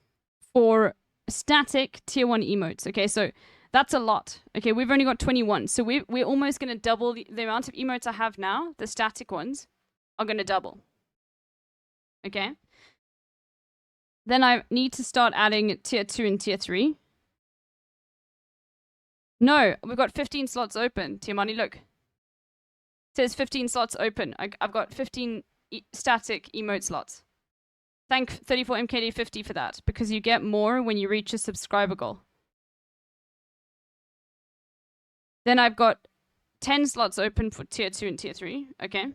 for static tier 1 emotes. Okay, so that's a lot. Okay, we've only got 21. So we're almost going to double the amount of emotes I have now. The static ones are going to double. Okay. Then I need to start adding tier 2 and tier 3. No, we've got 15 slots open. Tiamani, look. It says 15 slots open. I've got 15 static emote slots. Thank 34MKD50 for that, because you get more when you reach a subscriber goal. Then I've got 10 slots open for tier 2 and tier 3. Okay.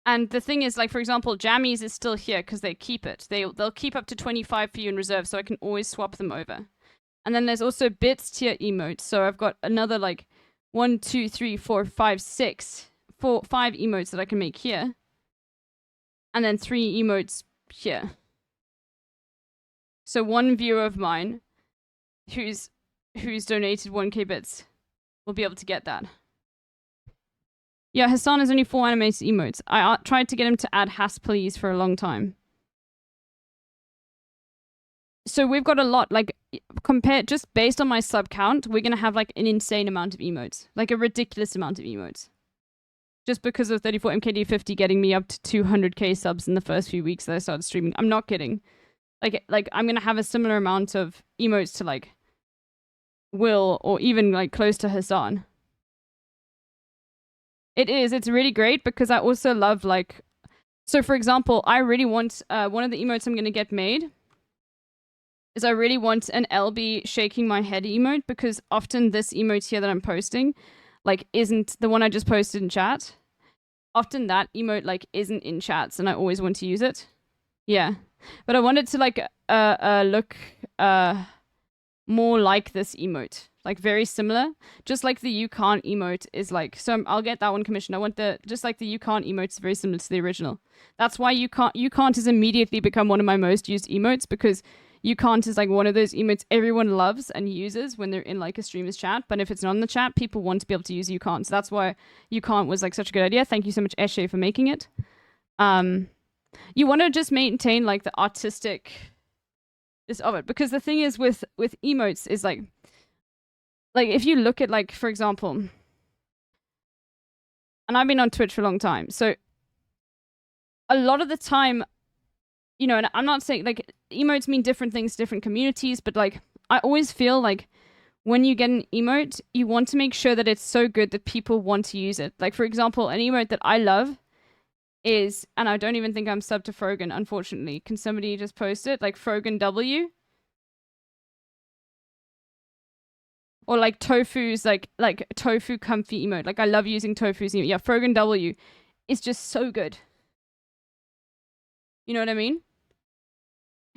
And the thing is, like, for example, Jammies is still here because they keep it. They'll keep up to 25 for you in reserve, so I can always swap them over. And then there's also bits tier emotes. So I've got another, like, 5 emotes that I can make here. And then 3 emotes here. So one viewer of mine who's donated 1k bits will be able to get that. Yeah, Hassan has only 4 animated emotes. I tried to get him to add Has Please for a long time. So we've got a lot, like, just based on my sub count, we're going to have, like, an insane amount of emotes. Like, a ridiculous amount of emotes. Just because of 34MKD50 getting me up to 200k subs in the first few weeks that I started streaming. I'm not kidding. Like I'm going to have a similar amount of emotes to, like, Will, or even, like, close to Hassan. It's really great because I also love, like... So, for example, I really want... one of the emotes I'm going to get made is I really want an LB shaking my head emote, because often this emote here that I'm posting, like, isn't the one I just posted in chat. Often that emote, like, isn't in chats, and I always want to use it. Yeah. But I wanted to, like, look more like this emote. Like, very similar. Just like the you can't emote is like... So I'll get that one commissioned. I want just like the you can't emote is very similar to the original. That's why you can't has immediately become one of my most used emotes, because you can't is like one of those emotes everyone loves and uses when they're in, like, a streamer's chat. But if it's not in the chat, people want to be able to use you can't. So that's why you can't was, like, such a good idea. Thank you so much, Eshe, for making it. You want to just maintain, like, the artistic of it, because the thing is with emotes is like if you look at, like, for example, and I've been on Twitch for a long time, so a lot of the time, you know, and I'm not saying, like, emotes mean different things to different communities, but, like, I always feel like when you get an emote, you want to make sure that it's so good that people want to use it. Like, for example, an emote that I love is, and I don't even think I'm subbed to Frogan, unfortunately. Can somebody just post it? Like, Frogan W? Or, like, Tofu's, like Tofu comfy emote. Like, I love using Tofu's emote. Yeah, Frogan W is just so good. You know what I mean?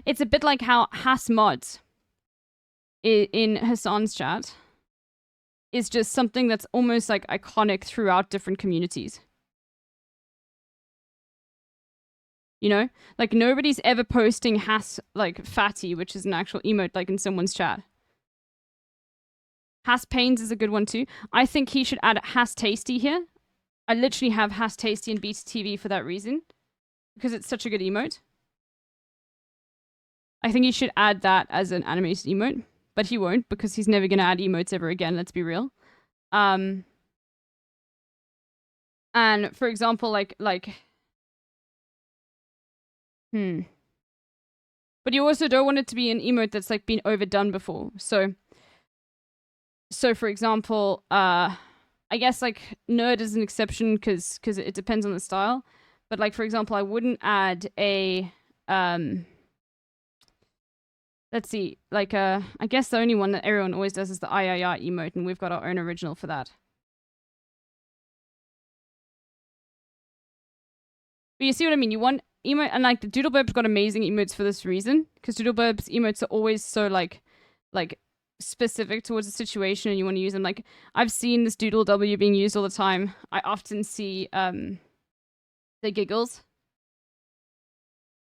It's a bit like how Has Mods in Hassan's chat is just something that's almost, like, iconic throughout different communities. You know? Like, nobody's ever posting Has, like, Fatty, which is an actual emote, like, in someone's chat. Has Pains is a good one too. I think he should add Has Tasty here. I literally have Has Tasty and Beta TV for that reason. Because it's such a good emote. I think he should add that as an animated emote. But he won't, because he's never going to add emotes ever again, let's be real. And for example, like... But you also don't want it to be an emote that's, like, been overdone before. So So, for example, I guess like nerd is an exception because it depends on the style. But like, for example, I wouldn't add a let's see, like I guess the only one that everyone always does is the I emote, and we've got our own original for that. But you see what I mean? You want emote, and like the Doodleburb's got amazing emotes for this reason, because Doodleburb's emotes are always so like specific towards the situation, and you want to use them. Like I've seen this Doodle W being used all the time. I often see the giggles.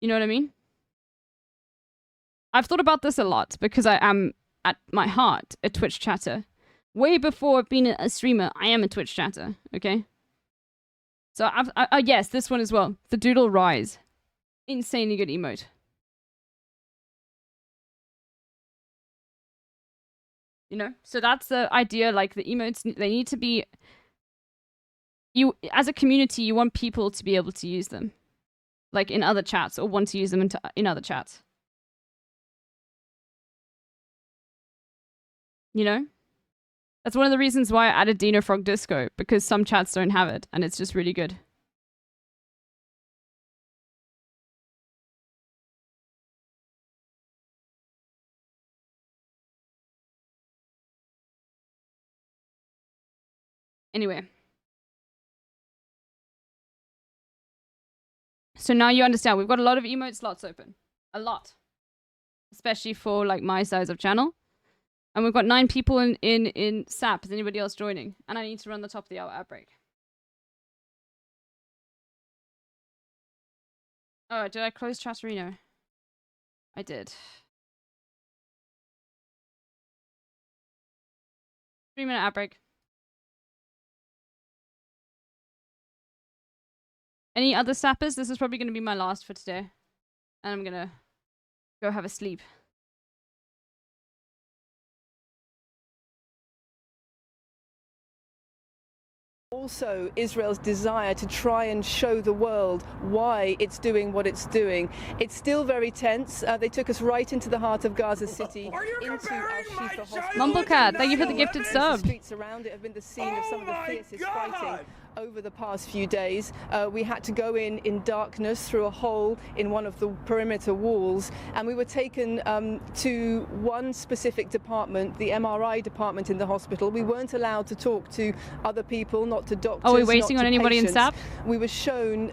You know what I mean? I've thought about this a lot because I am at my heart a Twitch chatter. Way before being a streamer, I am a Twitch chatter. Okay. So yes, this one as well. The Doodle Rise. Insanely good emote. You know? So that's the idea, like the emotes, they need to be... You, as a community, you want people to be able to use them. Like in other chats, or want to use them in other chats. You know? That's one of the reasons why I added Dino Frog Disco, because some chats don't have it, and it's just really good. Anyway. So now you understand, we've got a lot of emote slots open. A lot. Especially for like my size of channel. And we've got 9 people in SAP. Is anybody else joining? And I need to run the top of the hour outbreak. Oh, did I close Chatterino? I did. 3-minute outbreak. Any other sappers? This is probably going to be my last for today. And I'm going to go have a sleep. Also, Israel's desire to try and show the world why it's doing what it's doing. It's still very tense. They took us right into the heart of Gaza City, into Al-Shifa Hospital. Mumblecat, thank you for the gifted sub. The streets around it have been the scene of some of the fiercest fighting over the past few days. We had to go in darkness through a hole in one of the perimeter walls, and we were taken to one specific department, the MRI department in the hospital. We weren't allowed to talk to other people, not to doctors. Are we waiting on anybody patients. in SAP? We were shown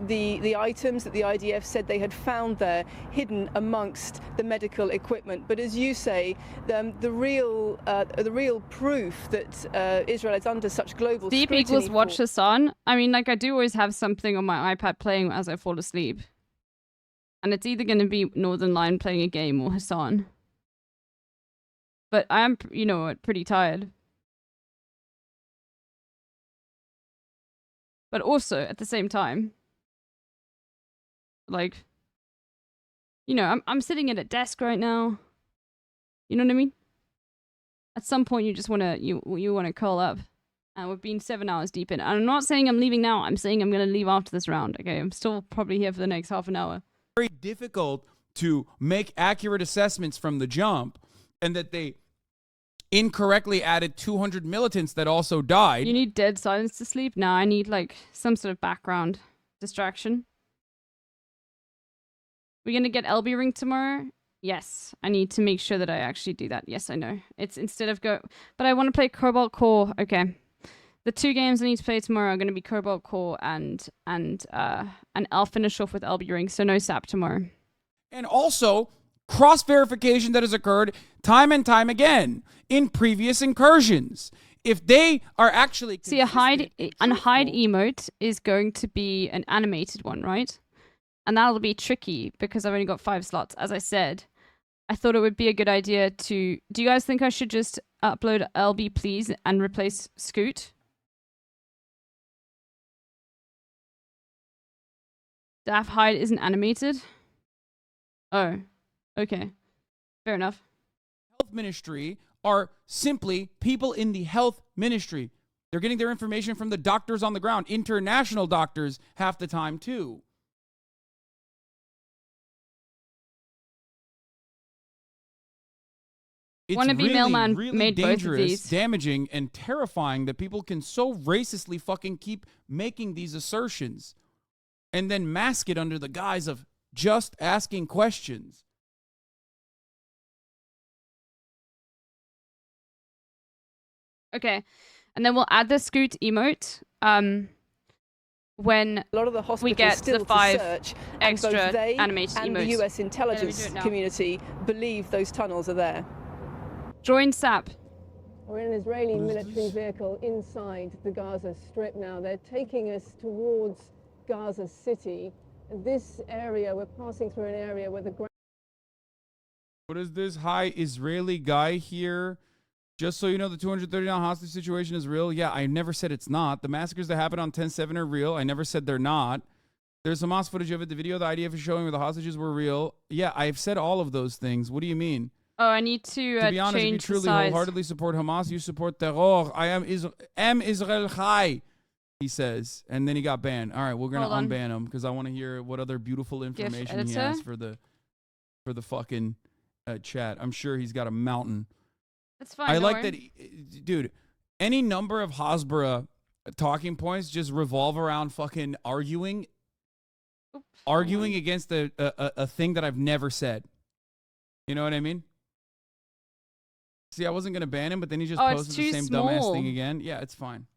the items that the IDF said they had found there, hidden amongst the medical equipment. But as you say, the real proof that Israel is under such global Deep scrutiny equals watch Hassan. I mean, like I do always have something on my iPad playing as I fall asleep, and it's either going to be Northern Lion playing a game or Hassan. But I am, you know what, pretty tired. But also, at the same time, like, you know, I'm sitting at a desk right now. You know what I mean? At some point, you just want to, you want to curl up. And we've been 7 hours deep in. And I'm not saying I'm leaving now. I'm saying I'm going to leave after this round. Okay, I'm still probably here for the next half an hour. Very difficult to make accurate assessments from the jump, and that they incorrectly added 200 militants that also died. You need dead silence to sleep? No, I need like some sort of background distraction. We're going to get LB ring tomorrow? Yes, I need to make sure that I actually do that. Yes, I know. It's instead of go... But I want to play Cobalt Core. Okay. The 2 games I need to play tomorrow are going to be Cobalt Core and I'll finish off with LB ring, so no SAP tomorrow. And also, cross-verification that has occurred time and time again in previous incursions. If they are actually... See, a hide emote is going to be an animated one, right? And that'll be tricky because I've only got 5 slots. As I said, I thought it would be a good idea to... Do you guys think I should just upload LB please and replace Scoot? Daff hide isn't animated? Oh, okay. Fair enough. Health ministry are simply people in the health ministry. They're getting their information from the doctors on the ground, international doctors half the time too. it's Wannabe really, mailman really made both of dangerous, these. damaging, and terrifying that people can so racistly fucking keep making these assertions and then mask it under the guise of just asking questions. Okay, and then we'll add the Scoot emote. When a lot of the we get still the 5 search, extra both they animated and emotes. the US intelligence community believe those tunnels are there. Join SAP. We're in an Israeli military vehicle inside the Gaza Strip now. They're taking us towards Gaza City. This area, we're passing through an area where the ground... What is this? Hi, Israeli guy here. Just so you know, the 239 hostage situation is real. Yeah, I never said it's not. The massacres that happened on 10/7 are real. I never said they're not. There's Hamas footage of it. The video the IDF is showing where the hostages were real. Yeah, I've said all of those things. What do you mean? Oh, I need to be honest, if you change the truly size. wholeheartedly support Hamas, you support terror. I am Israel Chai, he says. And then he got banned. All right, we're going to unban him because I want to hear what other beautiful information he has for the fucking chat. I'm sure he's got a mountain. That's fine. I like that, dude. Any number of Hasbara talking points just revolve around fucking arguing against a thing that I've never said. You know what I mean? See, I wasn't gonna ban him, but then he just posted the same dumbass thing again. Yeah, it's fine.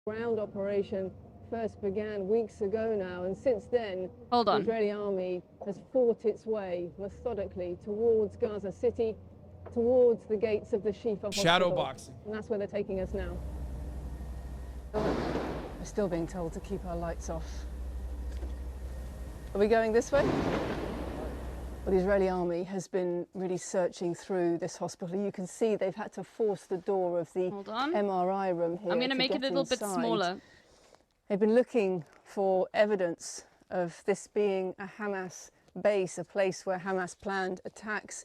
Ground operation first began weeks ago now, and since then, the Israeli army has fought its way methodically towards Gaza City, towards the gates of the Shifa hospital. Shadow boxing. And that's where they're taking us now. We're still being told to keep our lights off. Are we going this way? Well, the Israeli army has been really searching through this hospital. You can see they've had to force the door of the MRI room here. I'm going to make it a little bit smaller. They've been looking for evidence of this being a Hamas base, a place where Hamas planned attacks.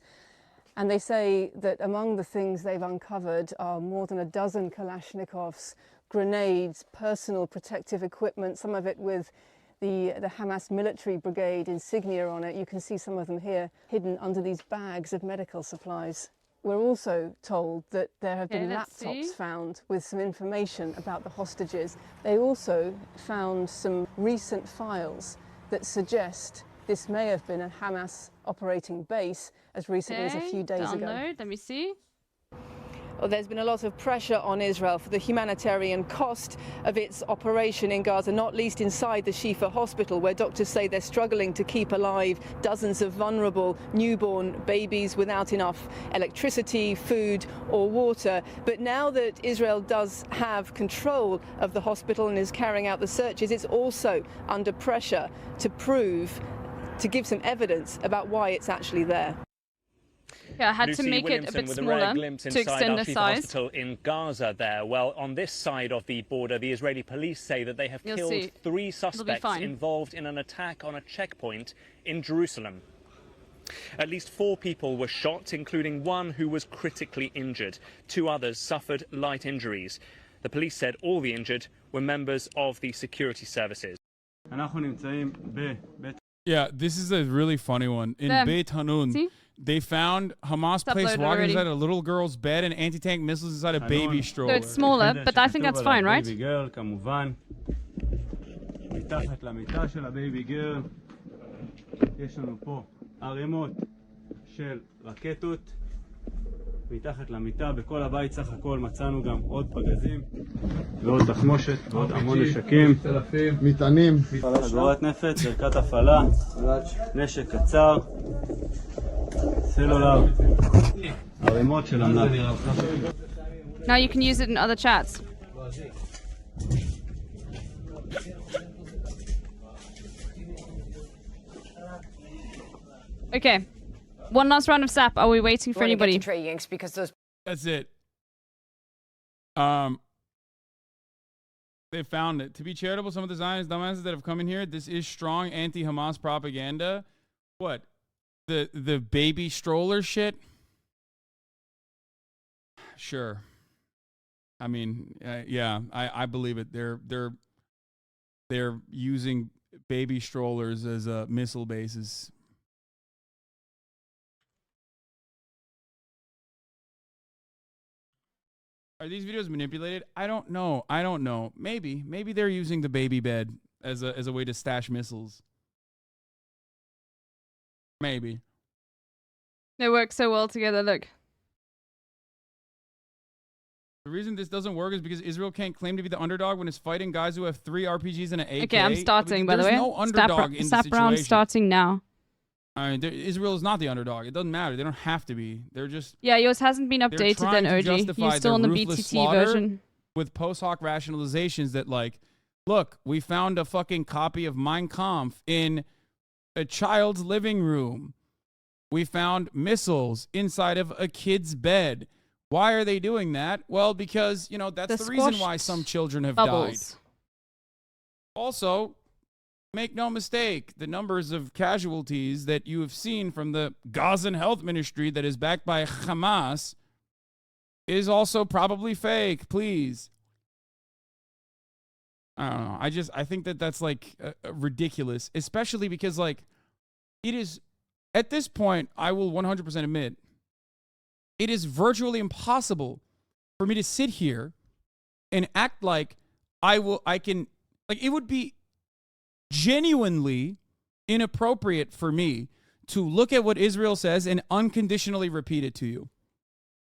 And they say that among the things they've uncovered are more than a dozen Kalashnikovs, grenades, personal protective equipment, some of it with the Hamas military brigade insignia on it. You can see some of them here hidden under these bags of medical supplies. We're also told that there have been laptops found with some information about the hostages. They also found some recent files that suggest this may have been a Hamas operating base as recently as a few days ago. Let me see. Well, there's been a lot of pressure on Israel for the humanitarian cost of its operation in Gaza, not least inside the Shifa hospital, where doctors say they're struggling to keep alive dozens of vulnerable newborn babies without enough electricity, food or water. But now that Israel does have control of the hospital and is carrying out the searches, it's also under pressure to give some evidence about why it's actually there. Yeah, I had Lucy to make Williamson it a bit with smaller a rare glimpse to inside extend the Al-Shifa size. hospital in Gaza there. Well, on this side of the border, the Israeli police say that they have killed 3 suspects involved in an attack on a checkpoint in Jerusalem. At least 4 people were shot, including one who was critically injured. 2 others suffered light injuries. The police said all the injured were members of the security services. Yeah, this is a really funny one. In Beit Hanun, they found Hamas placed rockets inside a little girl's bed and anti-tank missiles inside a baby stroller. So it's smaller, but I think that's fine, right? מתחת למיטה של הבייבי גרל יש לנו פה ערימות של רקטות. מתחת למיטה בכל הבית סך הכל מצאנו גם עוד פגזים ועוד תחמושת ועוד המון נשקים, מטענים, חגורת נפץ, ערכת הפעלה, נשק קצר, סלולר, ערימות של אמנם. Now you can use it in other chats. Okay. One last round of SAP. Are we waiting for anybody? Because those... That's it. They found it. To be charitable, some of the Zionist dumbasses that have come in here, this is strong anti-Hamas propaganda. What? The baby stroller shit? Sure. I mean, yeah, I believe it. They're using baby strollers as missile bases. Are these videos manipulated? I don't know. Maybe they're using the baby bed as a way to stash missiles. Maybe. They work so well together. Look. The reason this doesn't work is because Israel can't claim to be the underdog when it's fighting guys who have 3 RPGs and an AK. Okay, I'm starting, by the way. There's no underdog in the situation. Round starting now. I mean, Israel is not the underdog. It doesn't matter. They don't have to be. They're just... Yeah, yours hasn't been updated then, OG. You're still on the BTT version. With post hoc rationalizations that, like, look, we found a fucking copy of Mein Kampf in a child's living room. We found missiles inside of a kid's bed. Why are they doing that? Well, because, you know, that's the reason why some children have died. Also, make no mistake, the numbers of casualties that you have seen from the Gazan Health Ministry that is backed by Hamas is also probably fake, please. I don't know. I think that's like ridiculous, especially because, like, it is, at this point, I will 100% admit, it is virtually impossible for me to sit here and act like it would be genuinely inappropriate for me to look at what Israel says and unconditionally repeat it to you.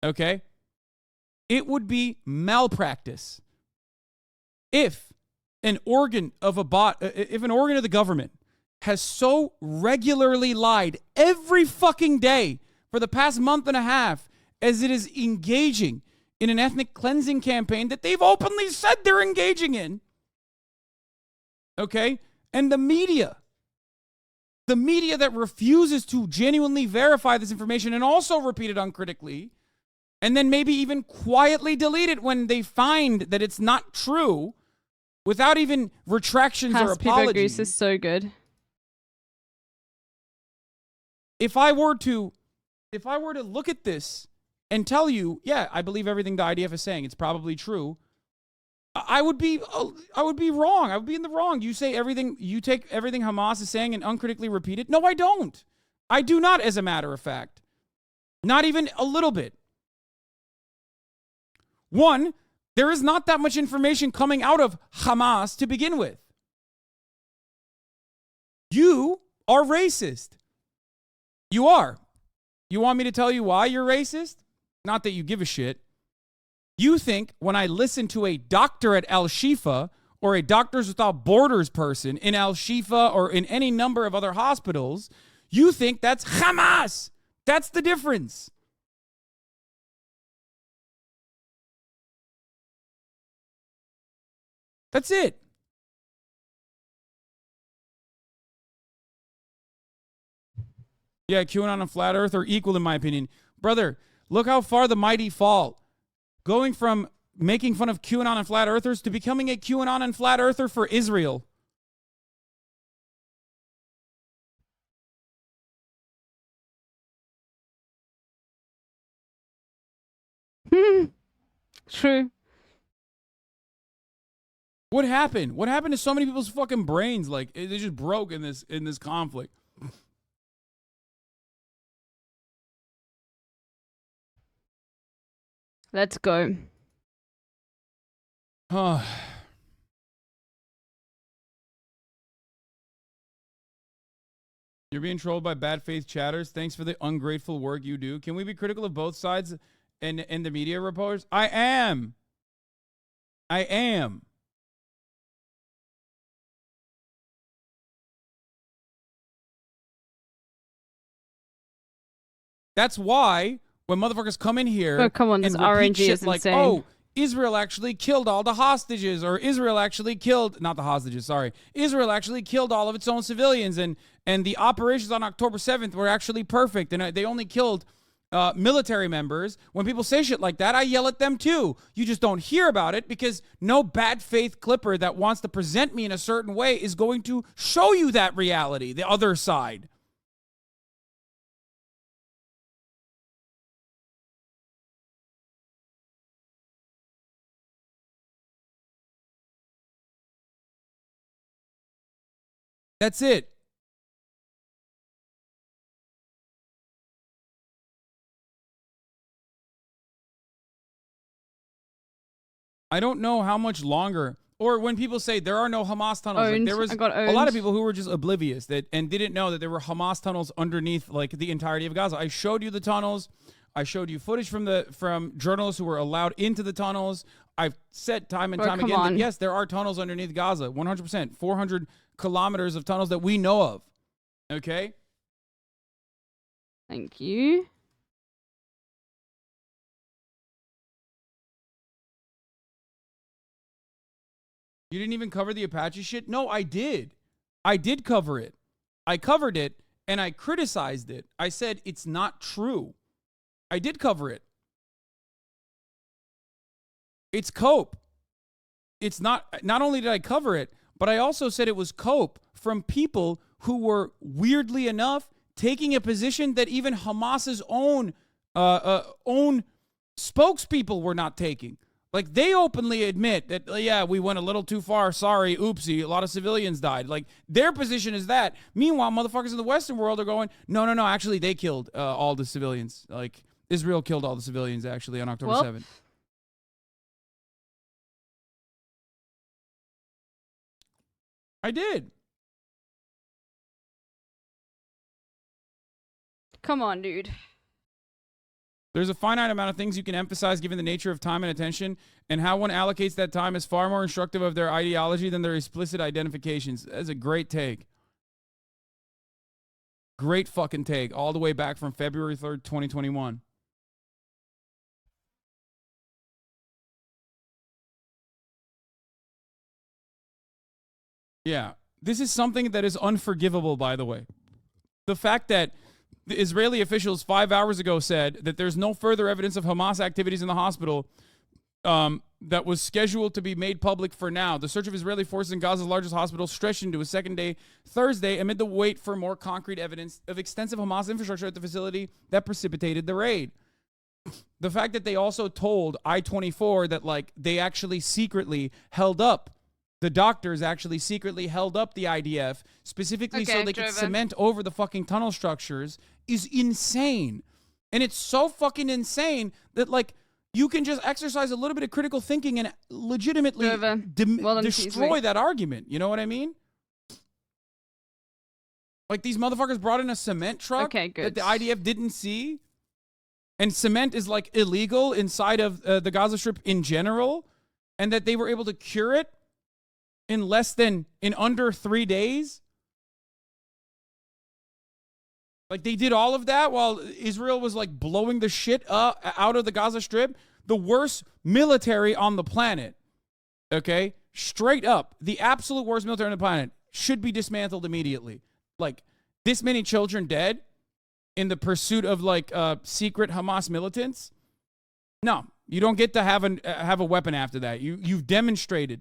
Okay? It would be malpractice if an organ of the government has so regularly lied every fucking day for the past month and a half as it is engaging in an ethnic cleansing campaign that they've openly said they're engaging in. Okay? And the media that refuses to genuinely verify this information and also repeat it uncritically, and then maybe even quietly delete it when they find that it's not true, without even retractions or apologies. Goose is so good. If I were to look at this and tell you, yeah, I believe everything the IDF is saying, it's probably true, I would be wrong. I would be in the wrong. You take everything Hamas is saying and uncritically repeat it. No, I don't. I do not, as a matter of fact. Not even a little bit. One, there is not that much information coming out of Hamas to begin with. You are racist. You are. You want me to tell you why you're racist? Not that you give a shit. You think when I listen to a doctor at Al-Shifa or a Doctors Without Borders person in Al-Shifa or in any number of other hospitals, you think that's Hamas. That's the difference. That's it. Yeah, QAnon and Flat Earth are equal in my opinion. Brother, look how far the mighty fall. Going from making fun of QAnon and Flat Earthers to becoming a QAnon and Flat Earther for Israel. True. What happened? What happened to so many people's fucking brains? Like, they just broke in this conflict. Let's go. You're being trolled by bad faith chatters. Thanks for the ungrateful work you do. Can we be critical of both sides and the media reporters? I am. That's why when motherfuckers come in here and repeat RNG shit is like, insane. oh, Israel actually killed all the hostages, or Israel actually killed, not the hostages, sorry. Israel actually killed all of its own civilians, and the operations on October 7th were actually perfect, and they only killed military members. When people say shit like that, I yell at them too. You just don't hear about it because no bad faith clipper that wants to present me in a certain way is going to show you that reality, the other side. That's it. I don't know how much longer. Or when people say there are no Hamas tunnels, like there was a lot owned. of people who were just oblivious and didn't know that there were Hamas tunnels underneath like the entirety of Gaza. I showed you the tunnels. I showed you footage from journalists who were allowed into the tunnels. I've said time and time again that yes, there are tunnels underneath Gaza, 100%, 400 kilometers of tunnels that we know of. Okay? Thank you. You didn't even cover the Apache shit? No, I did. I did cover it. I covered it, and I criticized it. I said it's not true. I did cover it. It's cope. It's not only did I cover it, but I also said it was cope from people who were, weirdly enough, taking a position that even Hamas's own spokespeople were not taking. Like, they openly admit that, yeah, we went a little too far. Sorry, oopsie, a lot of civilians died. Like, their position is that. Meanwhile, motherfuckers in the Western world are going, no, actually, they killed all the civilians. Like, Israel killed all the civilians, actually, on October 7th. I did. Come on, dude. There's a finite amount of things you can emphasize given the nature of time and attention, and how one allocates that time is far more instructive of their ideology than their explicit identifications. That's a great take. Great fucking take. All the way back from February 3rd, 2021. Yeah. This is something that is unforgivable, by the way. The fact that the Israeli officials 5 hours ago said that there's no further evidence of Hamas activities in the hospital that was scheduled to be made public for now. The search of Israeli forces in Gaza's largest hospital stretched into a second day Thursday amid the wait for more concrete evidence of extensive Hamas infrastructure at the facility that precipitated the raid. The fact that they also told I-24 that, like, they actually secretly held up, the doctors actually secretly held up the IDF specifically so they could cement over the fucking tunnel structures is insane. And it's so fucking insane that, like, you can just exercise a little bit of critical thinking and legitimately destroy that argument. You know what I mean? Like, these motherfuckers brought in a cement truck that the IDF didn't see. And cement is, like, illegal inside of the Gaza Strip in general. And that they were able to cure it in under 3 days. Like, they did all of that while Israel was, like, blowing the shit out of the Gaza Strip. The worst military on the planet, okay? Straight up, the absolute worst military on the planet should be dismantled immediately. Like, this many children dead in the pursuit of, like, secret Hamas militants? No, you don't get to have a weapon after that. You've demonstrated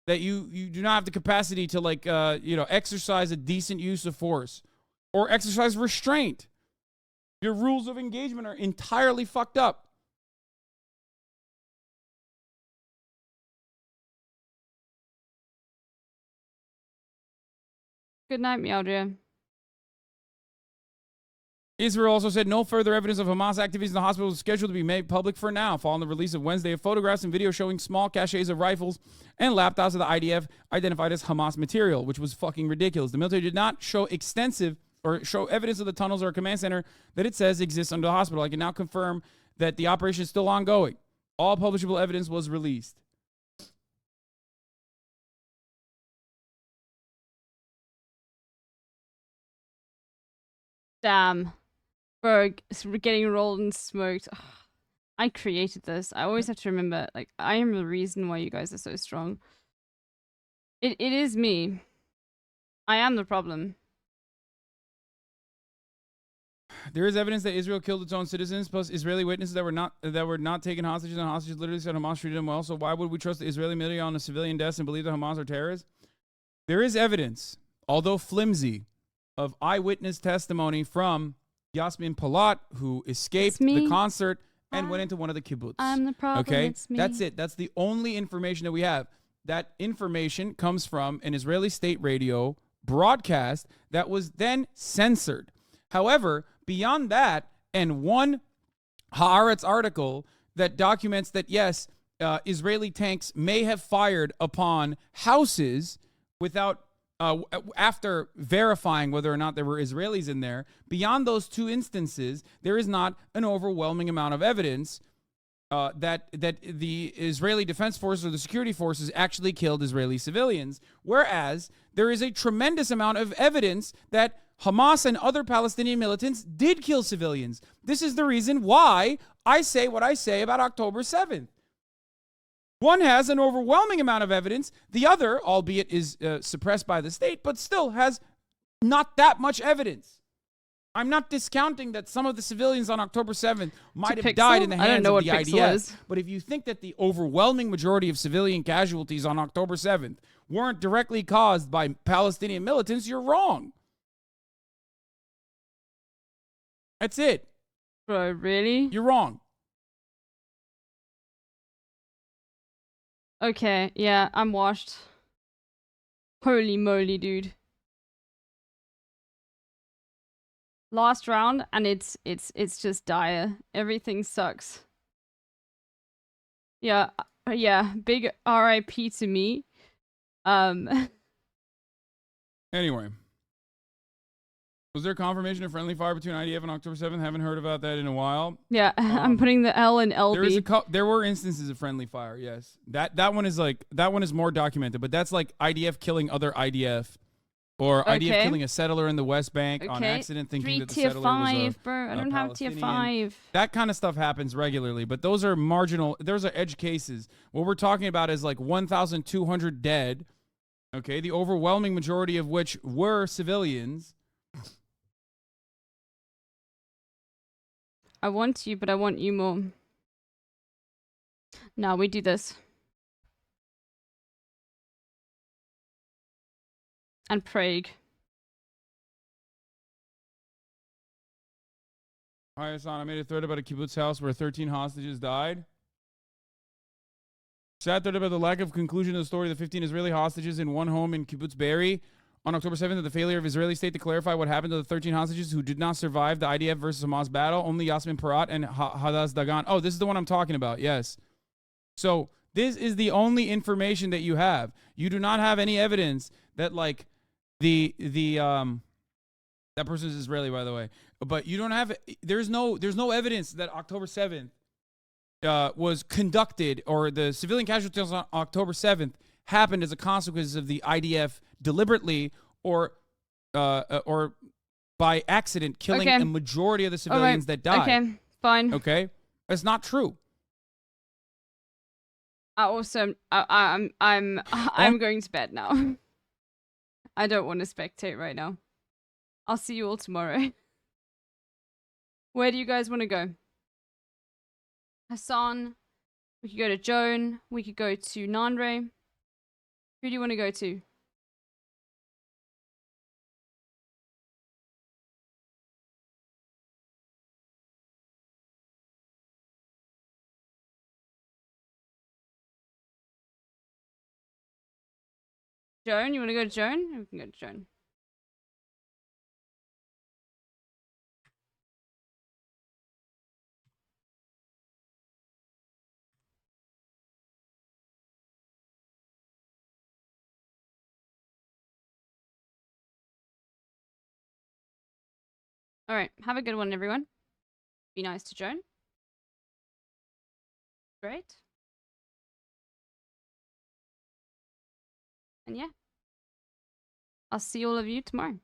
that you do not have the capacity to, like, exercise a decent use of force or exercise restraint. Your rules of engagement are entirely fucked up. Good night, Meowdria. Israel also said no further evidence of Hamas activities in the hospital is scheduled to be made public for now, following the release of Wednesday of photographs and videos showing small caches of rifles and laptops of the IDF identified as Hamas material, which was fucking ridiculous. The military did not show show evidence of the tunnels or command center that it says exists under the hospital. I can now confirm that the operation is still ongoing. All publishable evidence was released. Damn. Bro, getting rolled and smoked. Ugh. I created this. I always have to remember, like, I am the reason why you guys are so strong. It is me. I am the problem. There is evidence that Israel killed its own citizens, plus Israeli witnesses that were not taken hostages, and hostages literally said Hamas treated them well. So why would we trust the Israeli military on the civilian deaths and believe that Hamas are terrorists? There is evidence, although flimsy, of eyewitness testimony from Yasmin Palat, who escaped the concert and went into one of the kibbutz. I'm the problem. Okay, it's me. that's it. That's the only information that we have. That information comes from an Israeli state radio broadcast that was then censored. However, beyond that, and one Haaretz article that documents that, yes, Israeli tanks may have fired upon houses without after verifying whether or not there were Israelis in there. Beyond those two instances, there is not an overwhelming amount of evidence that the Israeli Defense Forces or the security forces actually killed Israeli civilians, whereas there is a tremendous amount of evidence that Hamas and other Palestinian militants did kill civilians. This is the reason why I say what I say about October 7th. One has an overwhelming amount of evidence. The other, albeit is suppressed by the state, but still has not that much evidence. I'm not discounting that some of the civilians on October 7th might have died in the hands of the IDF. But if you think that the overwhelming majority of civilian casualties on October 7th weren't directly caused by Palestinian militants, you're wrong. That's it. Bro, really? You're wrong. Okay, yeah, I'm washed. Holy moly, dude. Last round, and it's just dire. Everything sucks. Yeah, yeah, big RIP to me. Anyway. Was there confirmation of friendly fire between IDF and October 7th? Haven't heard about that in a while. Yeah, I'm putting the L in LB. There were instances of friendly fire, yes. That one is more documented, but that's like IDF killing other IDF. Or IDF killing a settler in the West Bank on accident, thinking that the settler was a bro. I don't have tier 5. That kind of stuff happens regularly, but those are marginal. Those are edge cases. What we're talking about is like 1,200 dead. Okay, the overwhelming majority of which were civilians. I want you, but I want you more. No, we do this. And Prague. Hi, Hassan. I made a thread about a kibbutz house where 13 hostages died. Sad thread about the lack of conclusion of the story of the 15 Israeli hostages in one home in kibbutz Be'eri on October 7th, the failure of Israeli state to clarify what happened to the 13 hostages who did not survive the IDF versus Hamas battle. Only Yasmin Parat and Hadass Dagan. Oh, this is the one I'm talking about. Yes. So this is the only information that you have. You do not have any evidence that like that person is Israeli, by the way. But you don't have. There's no evidence that October 7th was conducted, or the civilian casualties on October 7th happened as a consequence of the IDF deliberately or by accident killing a majority of the civilians that died. Okay, fine. Okay, that's not true. I'm going to bed now. I don't want to spectate right now. I'll see you all tomorrow. Where do you guys want to go? Hassan. We could go to Joan. We could go to Nandre. Who do you want to go to? Joan? You want to go to Joan? We can go to Joan. All right. Have a good one, everyone. Be nice to Joan. Great. And yeah. I'll see all of you tomorrow.